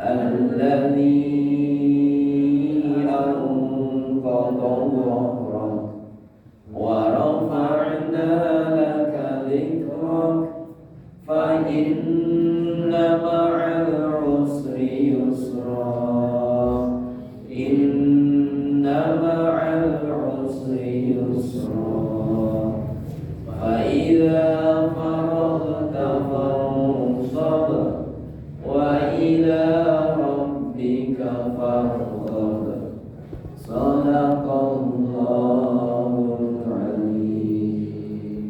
الذي أنقض ظهرك ورفعنا لك ذكرك فإن مع العسر يسرا إن مع العسر يسرا فإذا فرغت فانصب وإلى ربك فارغب صدق الله العظيم.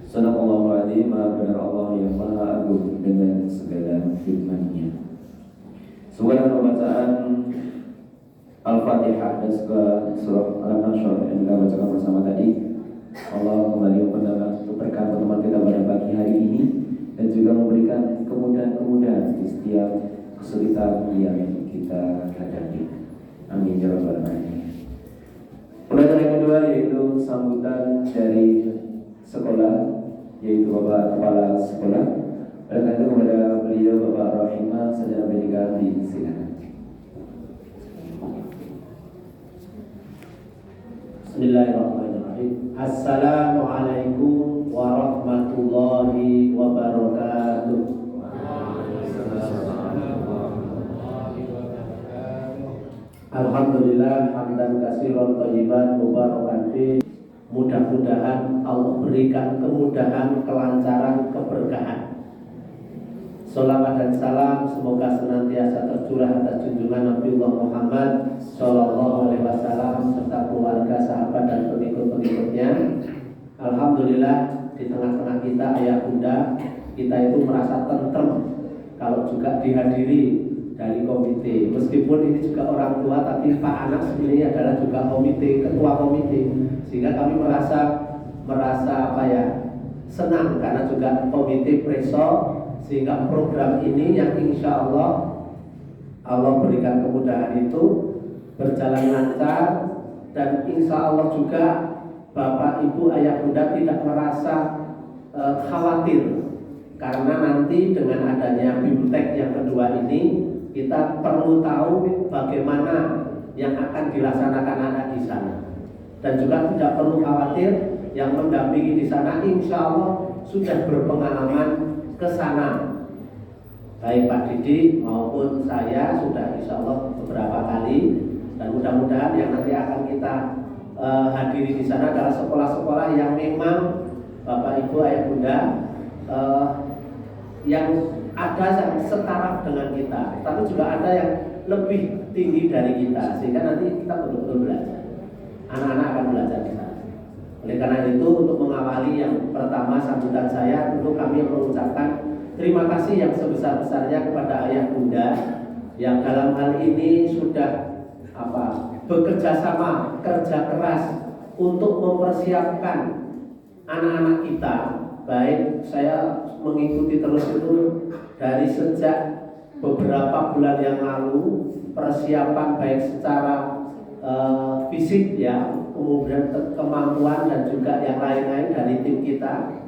Sadaqallahul Azim. Benar Allah yang Maha Agung dengan segala firman-Nya. Sebuah pembacaan Al-Fatihah dan surah Al-Nashr yang kita bacakan bersama tadi, Allah kembali memperberkahi teman kita pada pagi hari ini dan juga memberikan kemudahan-kemudahan di setiap kesulitan yang kita hadapi. Amin ya rabbal alamin. Pelajaran yang kedua yaitu sambutan dari sekolah, yaitu Bapak Kepala Sekolah. Oleh karena itu kepada beliau Bapak Rahimah Sarjana Pendidikan silakan. Bismillahirrahmanirrahim. Assalamualaikum warahmatullahi wabarakatuh. Alhamdulillah hamdan katsiran thayyiban mubarakan fi. Mudah-mudahan Allah berikan kemudahan, kelancaran, keberkahan. Salawat dan salam semoga senantiasa tercurah atas junjungan Nabiullah Muhammad Sallallahu Alaihi Wasallam serta keluarga, sahabat dan pengikut-pengikutnya. Alhamdulillah di tengah-tengah kita ayah bunda kita itu merasa tentrem kalau juga dihadiri dari komite. Meskipun ini juga orang tua, tapi Pak Anak sebenarnya adalah juga komite, ketua komite, sehingga kami merasa senang karena juga komite preso, sehingga program ini yang insya Allah berikan kemudahan itu berjalan lancar, dan insya Allah juga Bapak Ibu Ayah Bunda tidak merasa khawatir karena nanti dengan adanya BIMTEK yang kedua ini kita perlu tahu bagaimana yang akan dilaksanakan anak di sana, dan juga tidak perlu khawatir yang mendampingi di sana insya Allah sudah berpengalaman ke sana. Baik Pak Didi maupun saya sudah insya Allah beberapa kali, dan mudah-mudahan yang nanti akan kita hadiri di sana adalah sekolah-sekolah yang memang Bapak Ibu Ayah Bunda yang ada yang setara dengan kita, tapi juga ada yang lebih tinggi dari kita, sehingga nanti kita betul-betul belajar. Anak-anak akan belajar di sana. Oleh karena itu, untuk mengawali yang pertama sambutan saya, tentu kami mengucapkan terima kasih yang sebesar-besarnya kepada Ayah Bunda yang dalam hal ini sudah bekerja sama, kerja keras untuk mempersiapkan anak-anak kita. Baik, saya mengikuti terus itu dari sejak beberapa bulan yang lalu, persiapan baik secara fisik ya, kemudian kemampuan dan juga yang lain-lain dari tim kita.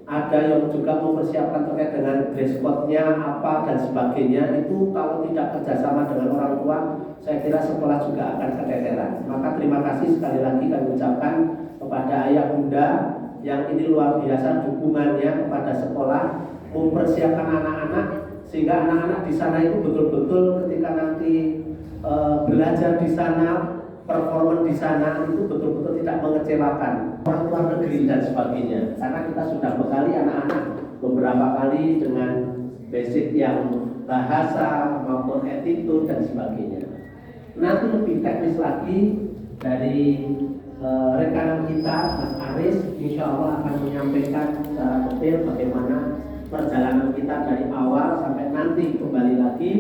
Ada yang juga mempersiapkan terkait dengan dress code-nya apa dan sebagainya. Itu kalau tidak kerjasama dengan orang tua, saya kira sekolah juga akan keteteran. Maka terima kasih sekali lagi kami ucapkan kepada Ayah Bunda yang ini luar biasa dukungannya kepada sekolah, mempersiapkan anak-anak sehingga anak-anak di sana itu betul-betul ketika nanti belajar di sana, performa di sana itu betul-betul tidak mengecewakan orang luar negeri dan sebagainya. Karena kita sudah bekali anak-anak beberapa kali dengan basic yang bahasa maupun attitude dan sebagainya. Nanti lebih teknis lagi dari rekanan kita Mas Aris, insya Allah akan menyampaikan secara detail bagaimana perjalanan kita dari awal sampai nanti kembali lagi,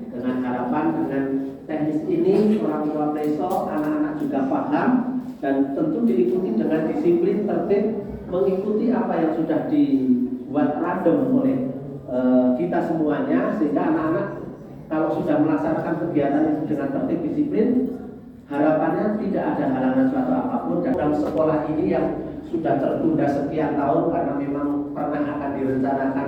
dengan harapan dengan teknis ini orang tua preso, anak-anak juga paham dan tentu diikuti dengan disiplin, tertib, mengikuti apa yang sudah dibuat random oleh kita semuanya, sehingga anak-anak kalau sudah melaksanakan kegiatan itu dengan tertib disiplin, harapannya tidak ada halangan suatu apapun. Dan dalam sekolah ini yang sudah tertunda sekian tahun karena memang pernah akan direncanakan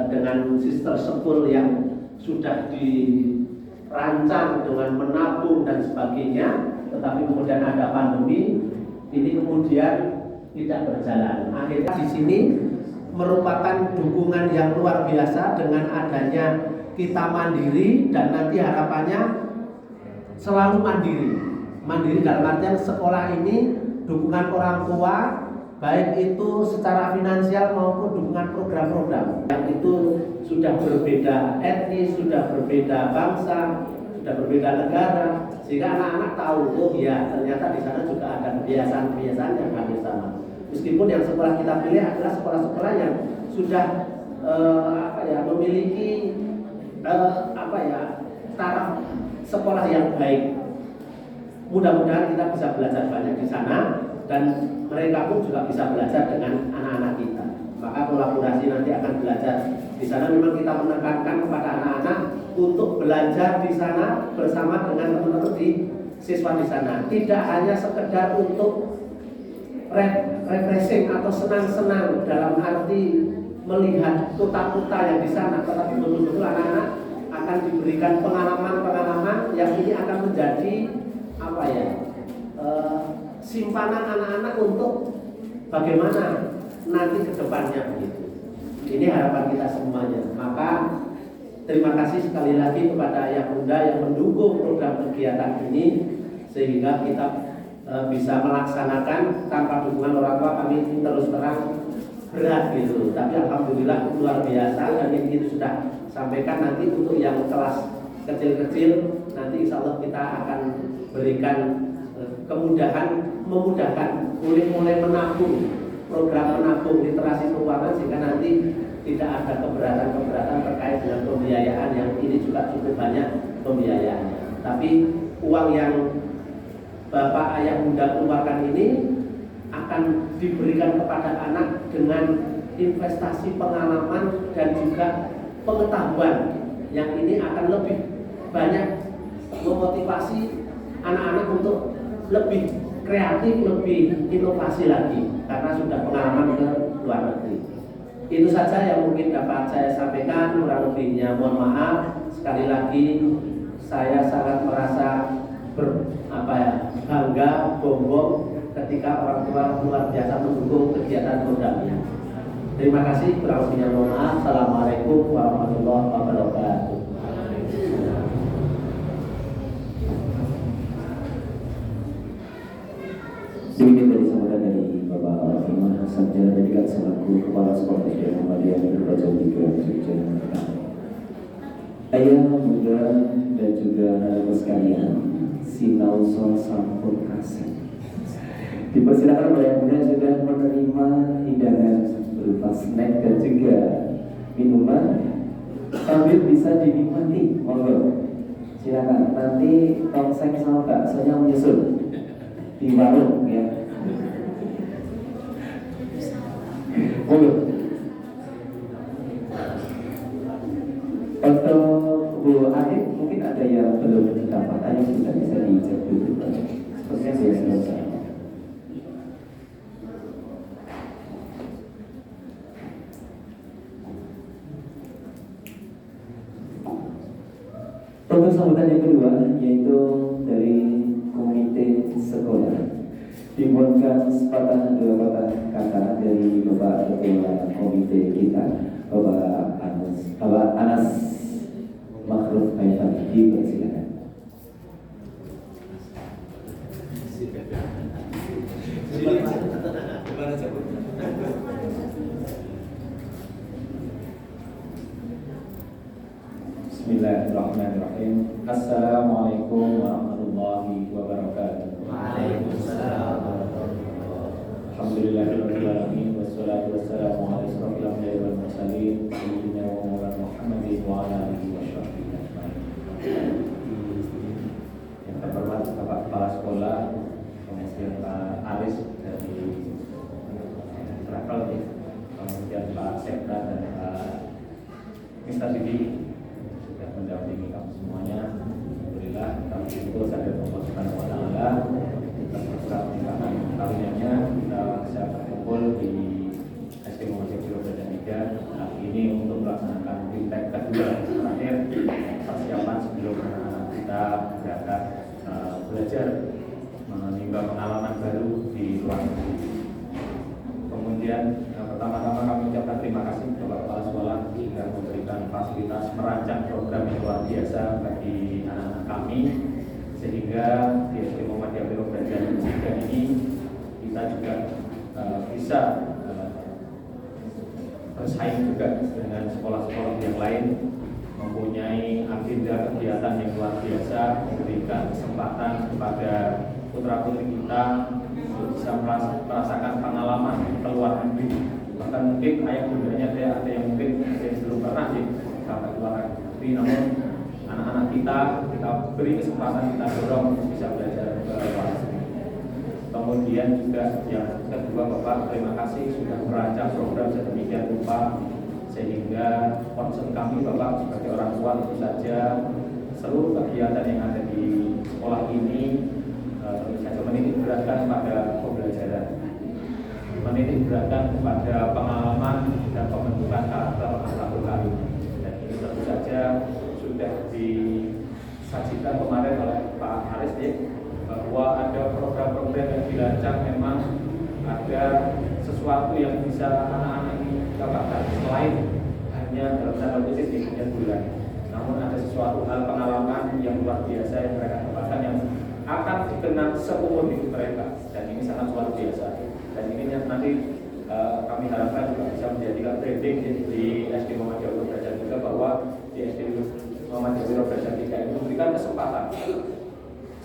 dengan sister school yang sudah dirancang dengan menabung dan sebagainya, tetapi kemudian ada pandemi, ini kemudian tidak berjalan. Akhirnya di sini merupakan dukungan yang luar biasa dengan adanya kita mandiri, dan nanti harapannya selalu mandiri. Mandiri dalam artian sekolah ini dukungan orang tua, baik itu secara finansial maupun dukungan program-program yang itu sudah berbeda etnis, sudah berbeda bangsa, sudah berbeda negara, sehingga anak-anak tahu, oh ya ternyata di sana juga ada kebiasaan-kebiasaan yang hampir sama. Meskipun yang sekolah kita pilih adalah sekolah-sekolah yang sudah memiliki taraf sekolah yang baik. Mudah-mudahan kita bisa belajar banyak di sana, dan mereka pun juga bisa belajar dengan anak-anak kita. Maka kolaborasi nanti akan belajar di sana. Memang kita menekankan kepada anak-anak untuk belajar di sana bersama dengan teman-teman di siswa di sana. Tidak hanya sekedar untuk refreshing atau senang-senang dalam arti melihat kota-kota yang di sana, tetapi betul-betul anak-anak akan diberikan pengalaman-pengalaman yang ini akan menjadi simpanan anak-anak untuk bagaimana nanti ke depannya begitu. Ini harapan kita semuanya. Maka terima kasih sekali lagi kepada Ayah Bunda yang mendukung program kegiatan ini, sehingga kita bisa melaksanakan. Tanpa dukungan orang tua kami terus terang berat gitu. Tapi alhamdulillah luar biasa, dan ini sudah sampaikan nanti untuk yang kelas kecil-kecil nanti insya Allah kita akan berikan kemudahan, memudahkan mulai menabung, program menabung literasi keuangan, sehingga nanti tidak ada keberatan-keberatan terkait dengan pembiayaan yang ini juga cukup banyak pembiayaannya. Tapi uang yang Bapak Ayah Bunda keluarkan ini akan diberikan kepada anak dengan investasi pengalaman dan juga pengetahuan yang ini akan lebih banyak memotivasi anak-anak untuk lebih kreatif, lebih inovasi lagi karena sudah pengalaman ke luar negeri. Itu saja yang mungkin dapat saya sampaikan. Kurang lebihnya mohon maaf. Sekali lagi saya sangat merasa bangga, bombong ketika orang tua luar biasa mendukung kegiatan programnya. Terima kasih. Kurang lebihnya mohon maaf. Assalamualaikum warahmatullahi wabarakatuh. Demikian tadi sambutan dari Bapak Imam Sarjana Pendidikan selaku Kepala Sekolah SD Muhammadiyah Negeri Bajau 3 Yogyakarta. Ayah, Bunda, dan juga anak-anak sekalian, sinauso sampun kasih. Dipersilakan oleh Bunda sudah menerima hidangan berupa snack dan juga minuman sambil bisa dinikmati. Monggo, silakan. Nanti tongseng sama baksonya menyusul di warung ya. Monggo. Untuk Bu Adit mungkin ada yang belum mendapatkan yang sudah bisa dicek dulu. Sepertinya sudah selesai. Untuk sambutan yang kedua yaitu dari komite sekolah, dimohonkan sepatah dua patah kata dari Bapak Ketua Komite kita, Bapak Anas Makhluf Haitham, dipersilakan. Bismillahirrahmanirrahim. Assalamualaikum warahmatullahi wabarakatuh. Waalaikumsalam. Alhamdulillahirabbil alamin wassalatu wassalamu ala asyrofil anbiya'i wal mursalin sayyidina wa maulana Muhammadin wa ala alihi washabbihi ajmain. Yang terhormat Bapak Kepala Sekolah, kemudian Pak Aris dari Travel, kemudian Pak Sekda dan Pak Mister Didi sudah mendampingi kami semuanya. Alhamdulillah kami bersyukur kepada Allah Subhanahu wa taala atas berkat karunia-Nya kita bisa berkumpul di SD Muhammadiyah Pondok Gede 3 hari ini untuk melaksanakan bulan terakhir persiapan sebelum anak-anak kita berangkat belajar menimba pengalaman baru di luar negeri. Kemudian pertama-tama kami ucapkan terima kasih kepada kepala sekolah sudah memberikan fasilitas merancang program yang luar biasa bagi anak-anak kami, sehingga di SD Muhammadiyah Biro Brajamusti ini kita juga bisa bersaing juga dengan sekolah-sekolah yang lain, mempunyai agenda kegiatan yang luar biasa, memberikan kesempatan kepada putra-putri kita untuk bisa merasakan pengalaman keluar negeri. Bahkan mungkin ayah bundanya ada yang mungkin belum pernah sampai keluar negeri, namun anak-anak kita beri kesempatan, kita dorong untuk bisa belajar ke luar negeri. Kemudian juga yang kedua, Bapak terima kasih sudah merancang program sedemikian rupa sehingga concern kami Bapak sebagai orang tua tentu saja seluruh kegiatan yang ada di sekolah ini tentu saja menitik beratkan pada pembelajaran, menitik beratkan kepada pengalaman dan pembentukan karakter akhlakul karim. Dan ini tentu saja sudah disajikan kemarin oleh Pak Haris bahwa ada program-program yang dirancang memang ada sesuatu yang bisa anak-anak ini dapatkan selain hanya dalam tanda kutip di bulan, namun ada sesuatu hal pengalaman yang luar biasa yang mereka dapatkan yang akan dikenang seumur hidup mereka, dan ini sangat luar biasa. Dan ini nanti kami harapkan juga bisa menjadikan branding di SD Muhammadiyah Biro Brajamusti juga, bahwa di SD Muhammadiyah Biro Brajamusti ini memberikan kesempatan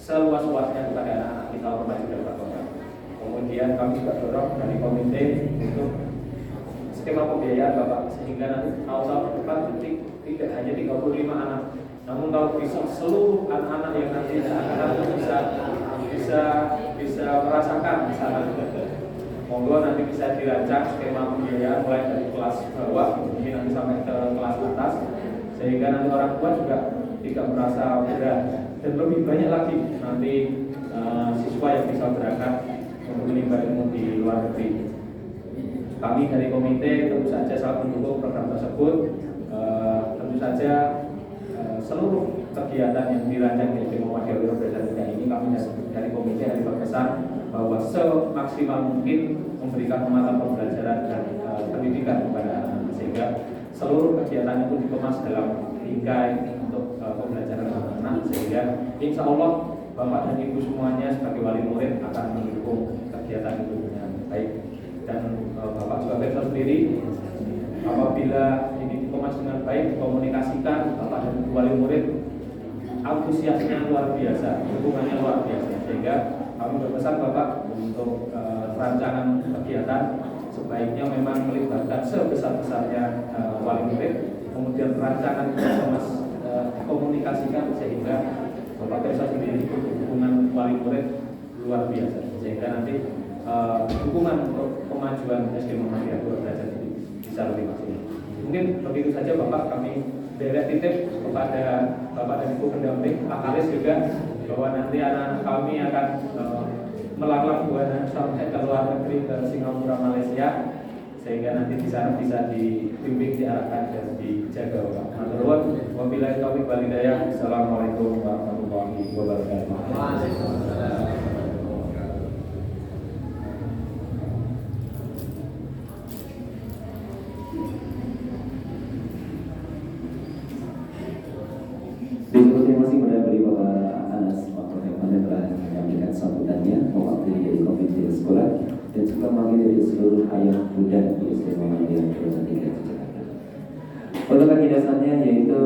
seluas-luasnya kepada anak-anak kita untuk maju dan berkembang. Kemudian kami juga dorong dari komite untuk skema pembiayaan Bapak, sehingga nanti tahun depan tidak hanya 35 anak, namun kalau bisa seluruh anak-anak yang nanti akan bisa merasakan misalnya, monggo nanti bisa dirancang skema pembiayaan mulai dari kelas bawah mungkin nanti sampai ke kelas atas, sehingga nanti orang tua juga tidak merasa berat. Dan lebih banyak lagi nanti siswa yang bisa berangkat untuk menimba ilmu di luar negeri. Kami dari komite tentu saja sangat mendukung program tersebut. Tentu saja seluruh kegiatan yang dirancang di SD Muhammadiyah Biro Brajamusti ini, kami dari komite dari berpesan bahwa semaksimal mungkin memberikan pemantauan pembelajaran dan pendidikan kepada anak-anak, sehingga seluruh kegiatan itu dikemas dalam bingkai untuk pembelajaran anak-anak, sehingga insya Allah Bapak dan Ibu semuanya sebagai wali murid akan mendukung kegiatan itu dengan baik. Dan Bapak juga bisa sendiri, apabila ini dikemas dengan baik, dikomunikasikan, Bapak dan Ibu wali murid antusiasnya luar biasa, dukungannya luar biasa, sehingga kami berpesan Bapak untuk rancangan kegiatan sebaiknya memang melibatkan sebesar-besarnya wali murid, kemudian rancangan mas komunikasikan sehingga Bapak bisa sendiri dukungan wali murid luar biasa, sehingga nanti dukungan untuk kemajuan SD Muhammadiyah Biro Brajamusti bisa lebih maksimal. Mungkin begitu saja Bapak, kami dari titip kepada Bapak dan Ibu pendamping, Pak Aris juga, bahwa nanti anak-anak kami akan melakukan buana sampai ke luar negeri, ke Singapura, Malaysia, sehingga nanti di sana bisa dibimbing, diarahkan dan dijaga Bapak. Maturnuwun, wabillahi taufiq wal hidayah. Assalamualaikum warahmatullahi wabarakatuh. Terima kasih kepada beliau Bapak Anas Wakil yang telah menyampaikan sambutannya mewakili dari komite sekolah dan juga mewakili dari seluruh ayah bunda di SD Muhammadiyah Biro Brajamusti Jakarta. Untuk kaki dasarnya yaitu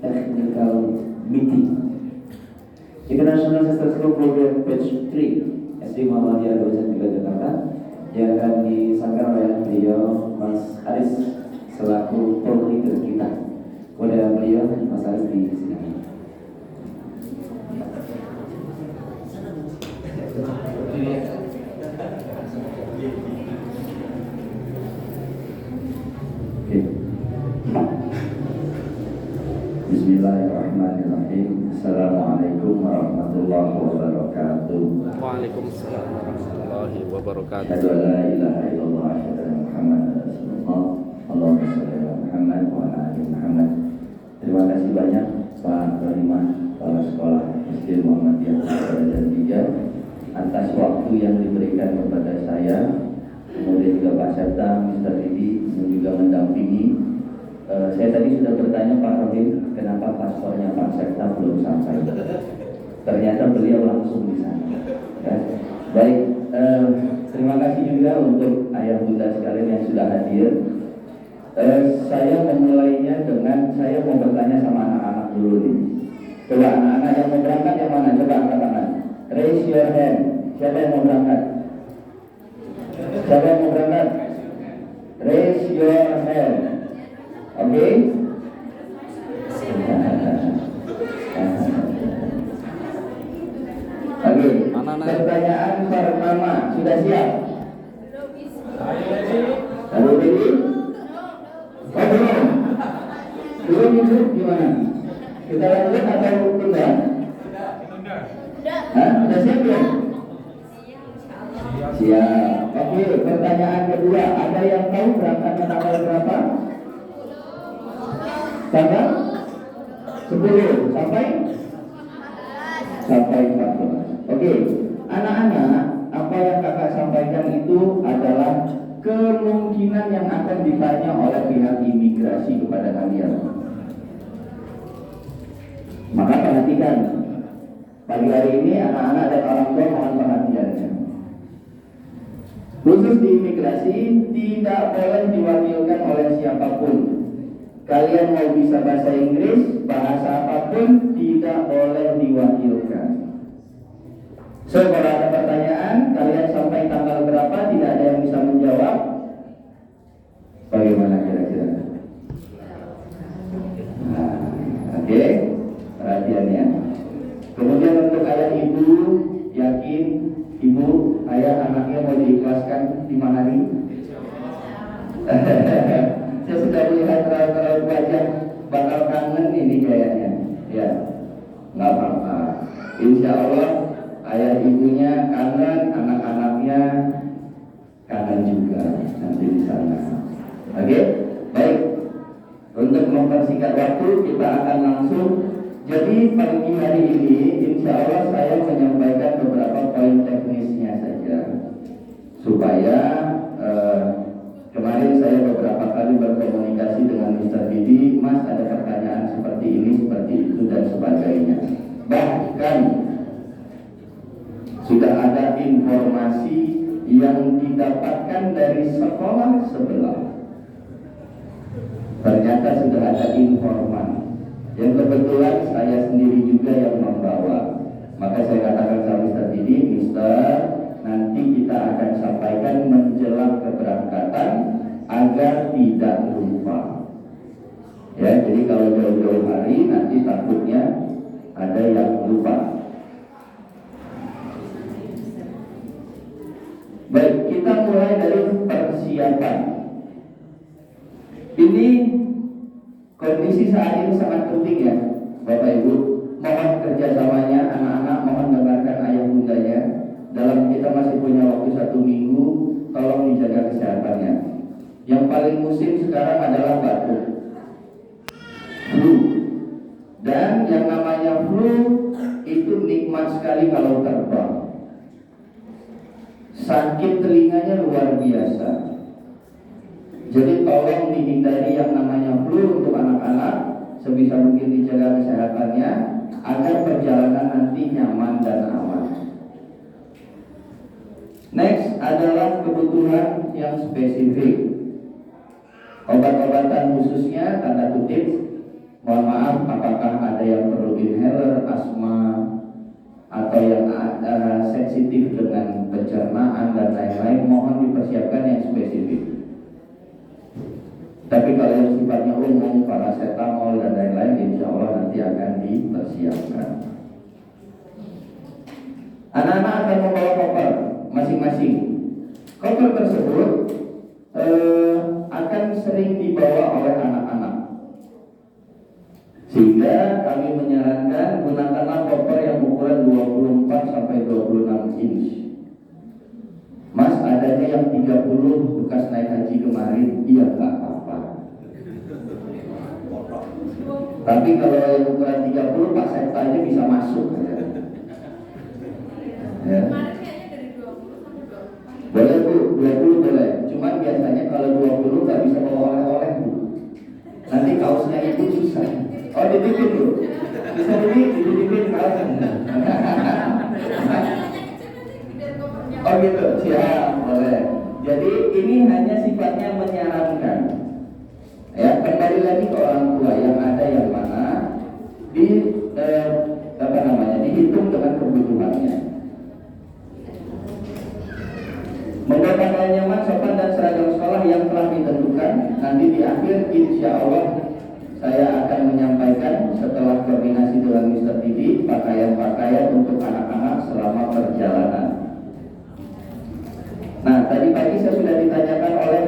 Technical Meeting International Sister School Program Batch 3 SD Muhammadiyah Biro Brajamusti Jakarta yang akan disampaikan oleh beliau Mas Haris selaku koordinator kita. Kepada beliau Mas Haris di sini. Bismillahirrahmanirrahim. Assalamualaikum warahmatullahi wabarakatuh. Waalaikumsalam warahmatullahi wabarakatuh. Asyhadu an la ilaha illallah wa asyhadu anna Muhammadan rasulullah. Allahumma shalli ala Muhammad Muhammad wa ala ali Muhammad. Terima kasih banyak Pak Panglima Kepala Sekolah SD Muhammadiyah Darajat 3 atas waktu yang diberikan kepada saya, kemudian juga Pak Serta, Mr. Didi yang juga mendampingi. Saya tadi sudah bertanya Pak Robin, kenapa paspornya Pak Serta belum sampai? Ternyata beliau langsung di sana. Ya. Baik, terima kasih juga untuk ayah bunda sekalian yang sudah hadir. Saya memulainya dengan saya mau bertanya sama anak-anak dulu nih. Coba anak-anak yang mau berangkat yang mana? Coba angkat tangan. Raise your hand. Siapa yang mau berangkat? Siapa yang mau berangkat? Raise your hand. Oke? Oke. Pertanyaan pertama sudah siap? Belum ini? Oh belum. Belum itu gimana? Kita lanjut atau tunda? Hah? Sudah siap ya? Siap. Oke, pertanyaan kedua, ada yang tahu berangkatnya tanggal berapa? Tanggal 10 sampai 14. Oke, anak-anak, apa yang kakak sampaikan itu adalah kemungkinan yang akan ditanya oleh pihak imigrasi kepada kalian. Maka perhatikan, pagi hari ini anak-anak dan orang tua mohon perhatiannya. Khusus di imigrasi tidak boleh diwakilkan oleh siapapun. Kalian mau bisa bahasa Inggris, bahasa apapun tidak boleh diwakilkan. So, kalau ada pertanyaan, kalian sampai tanggal berapa tidak ada yang bisa menjawab. Bagaimana kira-kira? Nah, oke, perhatiannya. Kemudian untuk ayah ibu, yakin ibu, ayah anaknya mau diikhlaskan di mana nih? Saya sudah melihat raut-raut wajah bakal kangen ini kayaknya. Ya, nggak apa-apa. Insya Allah ayah ibunya kangen, anak-anaknya kangen juga nanti di sana. Oke, baik. Untuk mempersingkat waktu, kita akan langsung. Jadi pagi hari ini, insya Allah saya menyampaikan beberapa poin teknisnya saja, supaya kemarin saya beberapa kali berkomunikasi dengan Mr. Didi, Mas ada pertanyaan seperti ini, seperti itu dan sebagainya. Bahkan sudah ada informasi yang didapatkan dari sekolah sebelah. Ternyata sudah ada informan yang kebetulan saya sendiri juga yang membawa. Maka saya katakan sama Mr. Didi, Mister, nanti kita akan sampaikan menjelang keberangkatan agar tidak lupa. Ya, jadi kalau jauh-jauh hari nanti takutnya ada yang lupa. Baik, kita mulai dari persiapan. Ini kondisi saat ini sangat penting ya, Bapak Ibu. Mohon kerjasamanya anak-anak, mohon dengarkan ayah bundanya. Dalam kita masih punya waktu 1 minggu, tolong dijaga kesehatannya. Yang paling musim sekarang adalah batuk, flu. Dan yang namanya flu itu nikmat sekali kalau terbang. Sakit telinganya luar biasa. Jadi tolong dihindari yang namanya flu untuk anak-anak, sebisa mungkin dijaga kesehatannya agar perjalanan nanti nyaman dan aman. Next adalah kebutuhan yang spesifik. Obat-obatan khususnya tanda kutip, mohon maaf apakah ada yang perlu inhaler, asma, atau yang sensitif dengan pencernaan dan lain-lain, mohon dipersiapkan yang spesifik. Tapi kalau yang sifatnya umum, paracetamol dan lain-lain, insya Allah nanti akan dipersiapkan. Anak-anak akan membawa koper masing-masing. Koper tersebut akan sering dibawa oleh anak-anak, sehingga kami menyarankan gunakanlah koper yang ukuran 24 sampai 26 inch. Mas, adanya yang 30 bekas naik haji kemarin, iya nggak apa-apa. Tapi kalau yang ukuran 30 Pak Sekta ini bisa masuk ya. Boleh Bu, 20 boleh. Cuman biasanya kalau 20 nggak bisa bawa oleh-oleh Bu. Nanti kaosnya itu susah. Oh dititipin Bu. Bisa dititipin kaosnya. Oh gitu, siap, boleh. Jadi ini hanya sifatnya menyarankan. Ya, kembali lagi ke orang tua yang ada yang mana dihitung dengan kebutuhannya. Membawa pakaian nyaman, sopan dan seragam sekolah yang telah ditentukan. Nanti di akhir insya Allah saya akan menyampaikan setelah koordinasi dengan Mr. Didi pakaian-pakaian untuk anak-anak selama perjalanan. Nah, tadi pagi saya sudah ditanyakan oleh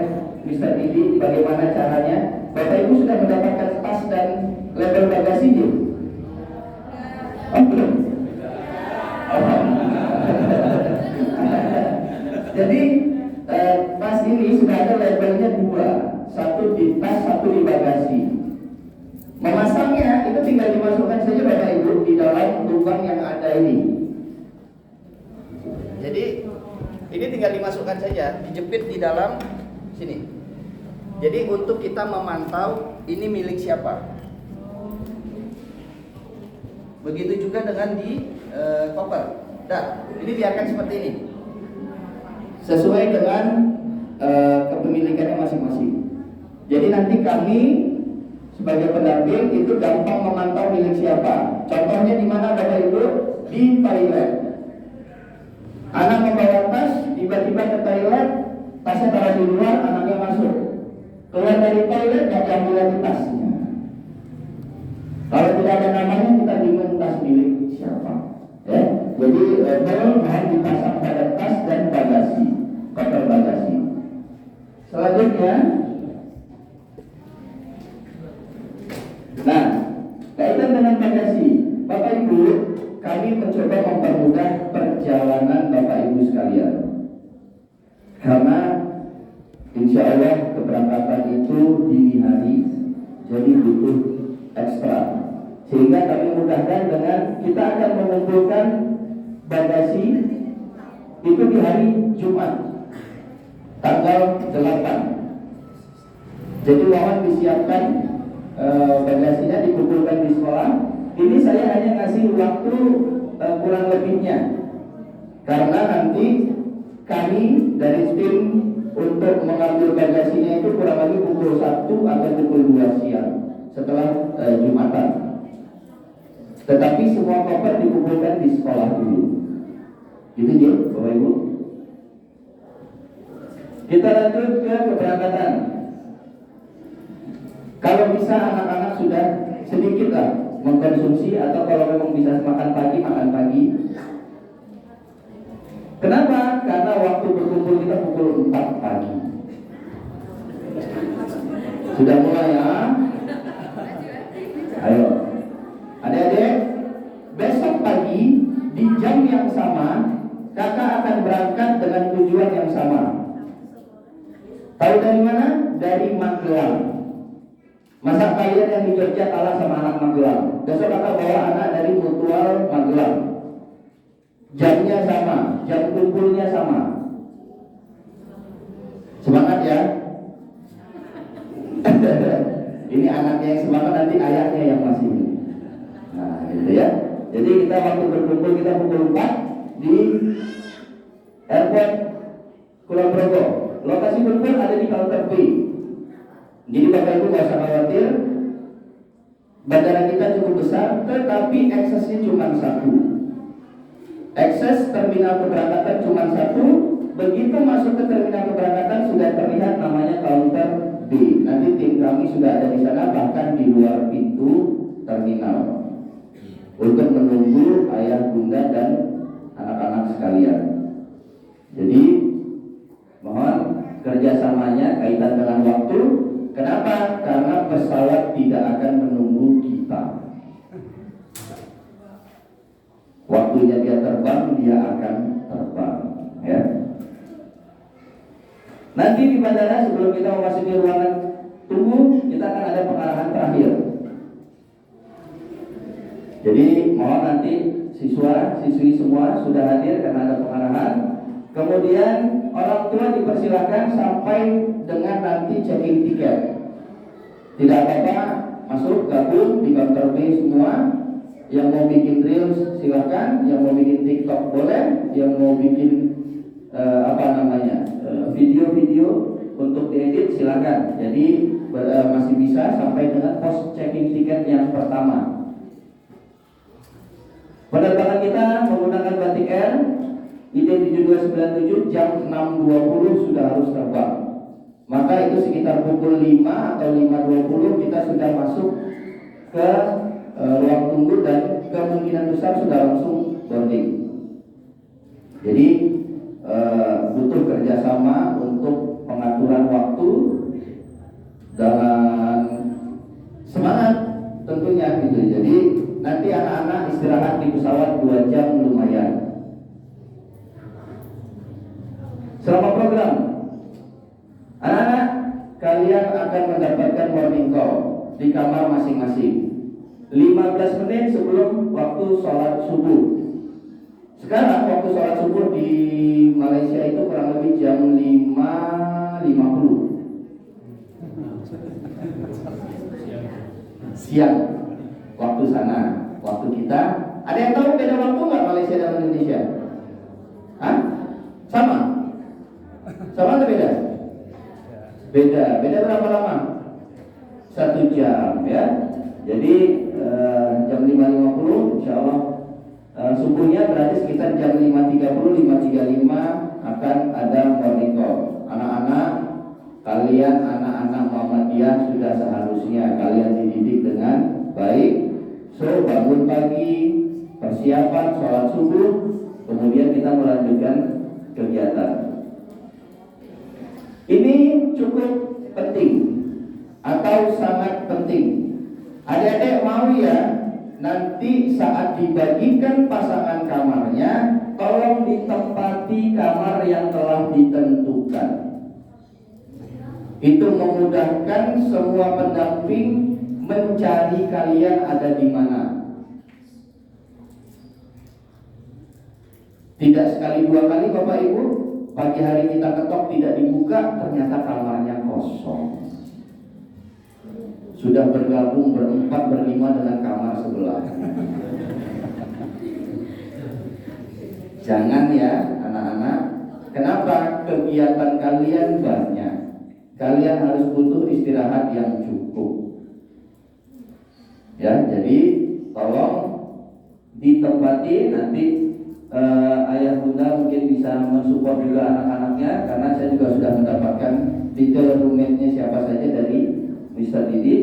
Mr. Didi bagaimana caranya. Bapak Ibu sudah mendapatkan tas dan label bagasi belum? Oh, belum. Jadi tas ini sudah ada labelnya 2, satu di tas, satu di bagasi. Memasangnya itu tinggal dimasukkan saja Bapak Ibu di dalam lubang yang ada ini. Jadi ini tinggal dimasukkan saja, dijepit di dalam sini. Jadi untuk kita memantau ini milik siapa. Begitu juga dengan di koper. Nah, ini biarkan seperti ini. Sesuai dengan kepemilikannya masing-masing. Jadi nanti kami sebagai pendamping itu gampang memantau milik siapa. Contohnya di mana Bapak Ibu? Di toilet. Anak membawa tas, tiba-tiba ke toilet, tasnya taruh di luar, anaknya masuk. Keluar dari toilet, nggak diambil lagi tasnya. Kalau tidak ada namanya, kita bingung tas milik siapa. Ya, jadi label mohon dipasang pada tas dan bagasi, koper bagasi. Selanjutnya, nah, kaitan dengan bagasi, Bapak Ibu, kami mencoba mempermudah perjalanan Bapak Ibu sekalian. Karena insya Allah keberangkatan itu dini hari, jadi butuh ekstra. Sehingga kami mudahkan dengan kita akan mengumpulkan bagasi itu di hari Jumat, tanggal 8. Jadi mohon disiapkan bagasinya, dikumpulkan di sekolah. Ini saya hanya ngasih waktu kurang lebihnya, karena nanti kami dari tim untuk mengambil bagasinya itu kurang lebih pukul 1 atau pukul 2 siang setelah Jumatan. Tetapi semua koper dikumpulkan di sekolah dulu. Gitu ya, Bapak Ibu. Kita lanjut ke keberangkatan. Kalau bisa anak-anak sudah sedikitlah mengkonsumsi, atau kalau memang bisa makan pagi. Kenapa? Karena waktu berkumpul kita pukul 4 pagi. Sudah mulai ya? Ayo. Adik-adik, besok pagi di jam yang sama, kakak akan berangkat dengan tujuan yang sama. Tahu dari mana? Dari Magelang. Masa kalian yang di Jogja kalah sama anak Magelang? Besok kakak bawa anak dari Mutual Magelang. Jamnya sama, jam kumpulnya sama. Semangat ya. Ini anaknya yang semangat, nanti ayahnya yang masih. Nah, gitu ya. Jadi kita waktu berkumpul kita pukul 4 di airport Kulon Progo. Lokasi kumpul ada di counter B. Jadi Bapak Ibu nggak usah khawatir. Bandara kita cukup besar, tetapi aksesnya cuma 1. Akses terminal keberangkatan cuma 1. Begitu masuk ke terminal keberangkatan sudah terlihat namanya counter B. Nanti tim kami sudah ada di sana, bahkan di luar pintu terminal, untuk menunggu ayah bunda dan anak-anak sekalian. Jadi mohon kerjasamanya kaitan dengan waktu. Kenapa? Karena pesawat tidak akan menunggu kita. Waktunya dia terbang, dia akan terbang. Ya. Nanti di bandara sebelum kita memasuki ruangan tunggu, kita akan ada pengarahan terakhir. Jadi mohon nanti siswa-siswi semua sudah hadir karena ada pengarahan. Kemudian orang tua dipersilakan sampai dengan nanti checking tiket. Tidak apa-apa, masuk gabung di counter B semua. Yang mau bikin reels silakan, yang mau bikin TikTok boleh, yang mau bikin video-video untuk diedit silakan. Jadi masih bisa sampai dengan pos checking tiket yang pertama. Penerbangan kita menggunakan Batik Air ID 7297 jam 6.20 sudah harus terbang. Maka itu sekitar pukul 5 atau 5.20 kita sudah masuk ke ruang tunggu dan kemungkinan besar sudah langsung boarding. Jadi butuh kerjasama untuk pengaturan waktu dan semangat tentunya gitu. Jadi nanti anak-anak istirahat di pesawat 2 jam lumayan. Selama program, anak-anak kalian akan mendapatkan morning call di kamar masing-masing 15 menit sebelum waktu sholat subuh. Sekarang waktu sholat subuh di Malaysia itu kurang lebih jam 5.50 siang waktu sana. Waktu kita, ada yang tahu beda waktu nggak Malaysia dan Indonesia? Hah? Sama? Sama atau beda? Beda berapa lama? 1 jam ya. Jadi jam 5.50 insya Allah subuhnya berarti sekitar jam 5.30, 5.35 akan ada morning call. Anak-anak kalian, anak-anak Muhammadiyah sudah seharusnya kalian dididik dengan baik. So bangun pagi, persiapan sholat subuh, kemudian kita melanjutkan kegiatan. Ini cukup penting atau sangat penting. Adik-adik mau ya nanti saat dibagikan pasangan kamarnya, tolong ditempati kamar yang telah ditentukan. Itu memudahkan semua pendamping mencari kalian ada di mana. Tidak sekali dua kali Bapak Ibu, pagi hari kita ketok tidak dibuka, ternyata kamarnya kosong. Sudah bergabung berempat berlima dengan kamar sebelah. Jangan ya anak-anak. Kenapa? Kegiatan kalian banyak. Kalian harus butuh istirahat yang cukup. Ya, jadi tolong ditempati. Nanti ayah bunda mungkin bisa mensupport juga anak-anaknya, karena saya juga sudah mendapatkan detail roommate-nya siapa saja dari Mr. Didi.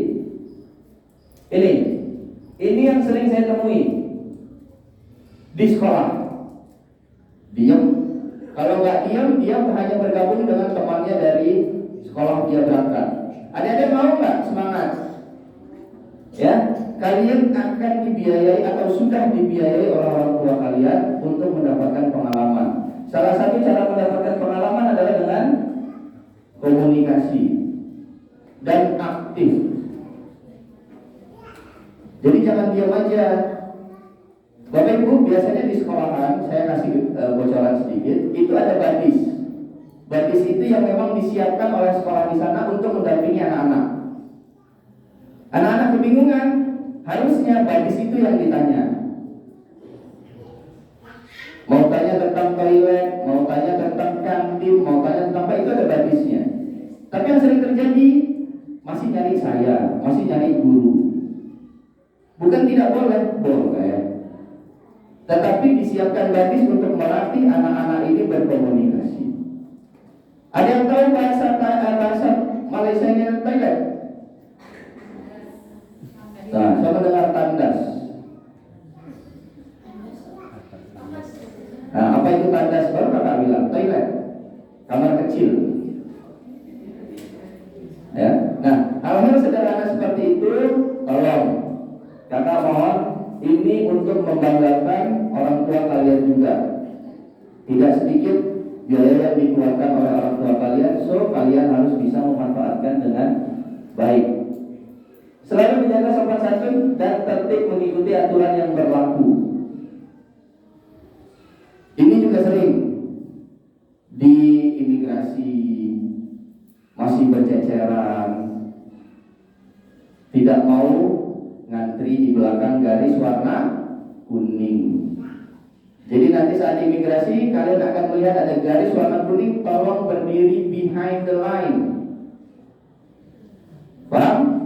Ini yang sering saya temui di sekolah. Diam. Kalau nggak diam, dia hanya bergabung dengan temannya dari sekolah dia berangkat. Adik-adik mau nggak semangat? Ya, kalian akan dibiayai atau sudah dibiayai oleh orang tua kalian untuk mendapatkan pengalaman. Salah satu cara mendapatkan pengalaman adalah dengan komunikasi dan aktif. Jadi jangan diam aja. Bapak Ibu, biasanya di sekolahan, saya kasih bocoran sedikit, itu ada badis. Badis itu yang memang disiapkan oleh sekolah di sana untuk mendampingi anak-anak. Anak-anak kebingungan, harusnya badis itu yang ditanya. Mau tanya tentang toilet, mau tanya tentang kantin, mau tanya tentang apa, itu ada badisnya. Tapi yang sering terjadi, masih nyari saya, masih nyari guru. Bukan tidak boleh. Tetapi disiapkan badis untuk melatih anak-anak ini berkomunikasi. Ada yang tahu bahasa Malaysianya toilet? Nah, saya dengar tandas. Nah, apa itu tandas? Baru kakak bilang toilet, kamar kecil. Ya, nah hal-hal sederhana seperti itu, tolong kakak mohon, ini untuk membanggakan orang tua kalian juga. Tidak sedikit biaya yang dikeluarkan oleh orang tua kalian, so kalian harus bisa memanfaatkan dengan baik. Selalu menjaga sopan santun dan tertib mengikuti aturan yang berlaku. Ini juga sering di imigrasi, masih berceceran, tidak mau ngantri di belakang garis warna kuning. Jadi nanti saat imigrasi kalian akan melihat ada garis warna kuning, tolong berdiri behind the line. Paham?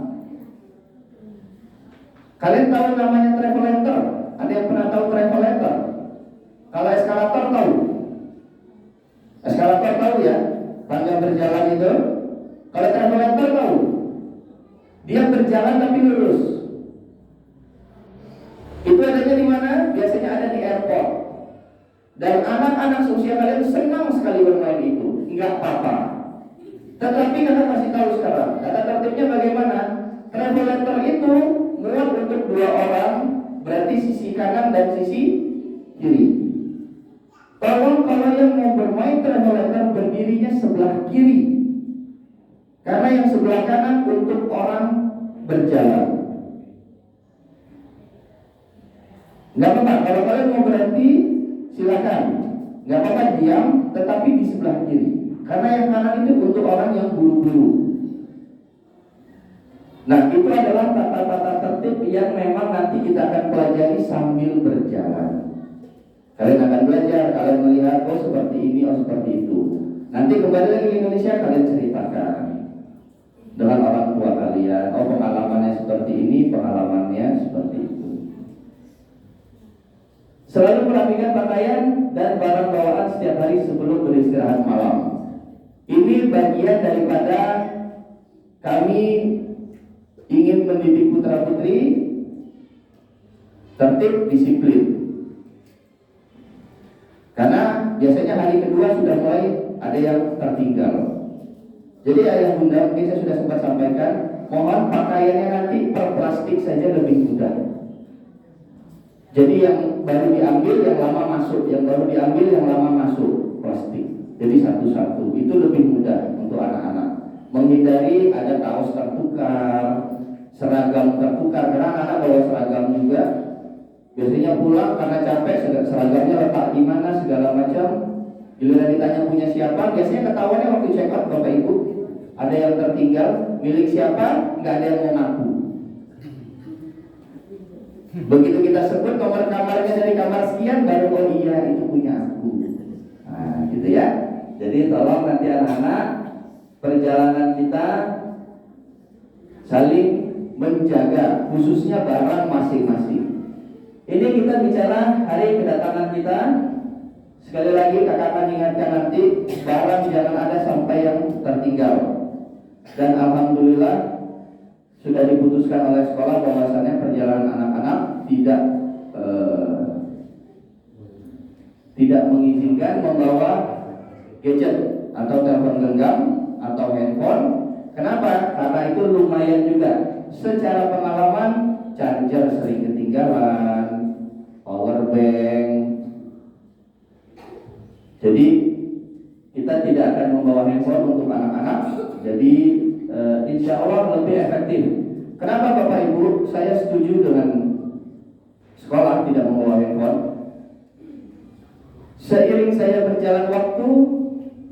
Kalian tahu namanya travel letter? Ada yang pernah tahu travel letter? Kalau eskalator tahu? Eskalator tahu ya? Tangga berjalan itu. Kalau travel letter tahu? Dia berjalan tapi lurus. Itu adanya di mana? Biasanya ada di airport. Dan anak-anak seusia kalian senang sekali bermain itu. Enggak apa-apa. Tetapi kalian masih tahu sekarang. Tata tertibnya bagaimana? Travel letter itu muat untuk 2 orang, berarti sisi kanan dan sisi kiri. Tolong kalau yang mau bermain travel letter berdirinya sebelah kiri. Karena yang sebelah kanan untuk orang berjalan. Nggak apa-apa, kalau kalian mau berhenti silakan. Nggak apa-apa diam, tetapi di sebelah kiri. Karena yang kanan itu untuk orang yang buru-buru. Nah, itu adalah tata-tata tertib yang memang nanti kita akan pelajari sambil berjalan. Kalian akan belajar, kalian melihat, oh seperti ini, oh seperti itu. Nanti kembali lagi ke Indonesia, kalian ceritakan dengan orang tua kalian, oh pengalamannya seperti ini, pengalamannya seperti itu. Selalu merapikan pakaian dan barang bawaan setiap hari sebelum beristirahat malam. Ini bagian daripada kami ingin mendidik putra putri tertib, disiplin. Karena biasanya hari kedua sudah mulai ada yang tertinggal. Jadi ayah bunda, mungkin saya sudah sempat sampaikan, mohon pakaiannya nanti per plastik saja lebih mudah. Jadi yang baru diambil yang lama masuk, yang baru diambil yang lama masuk plastik. Jadi satu-satu itu lebih mudah untuk anak-anak. Menghindari ada kaos tertukar, seragam tertukar, karena anak-anak bawa seragam juga. Biasanya pulang karena capek, seragamnya letak di mana segala macam. Giliran ditanya punya siapa, biasanya ketahuannya waktu check out Bapak Ibu. Ada yang tertinggal, milik siapa, nggak ada yang mau ngaku. Begitu kita sebut nomor kamarnya dari kamar sekian, baru oh iya itu punya aku. Nah, gitu ya. Jadi tolong nanti anak-anak perjalanan kita saling menjaga, khususnya barang masing-masing. Ini kita bicara hari kedatangan kita. Sekali lagi kakak akan ingatkan nanti, barang jangan ada sampai yang tertinggal. Dan alhamdulillah sudah diputuskan oleh sekolah bahwasannya perjalanan anak-anak tidak mengizinkan membawa gadget atau telepon genggam atau handphone. Kenapa? Karena itu lumayan juga. Secara pengalaman, charger sering ketinggalan, power bank. Jadi kita tidak akan membawa handphone untuk anak-anak. Jadi insya Allah lebih efektif. Kenapa Bapak Ibu? Saya setuju dengan sekolah tidak membawa handphone. Seiring saya berjalan waktu,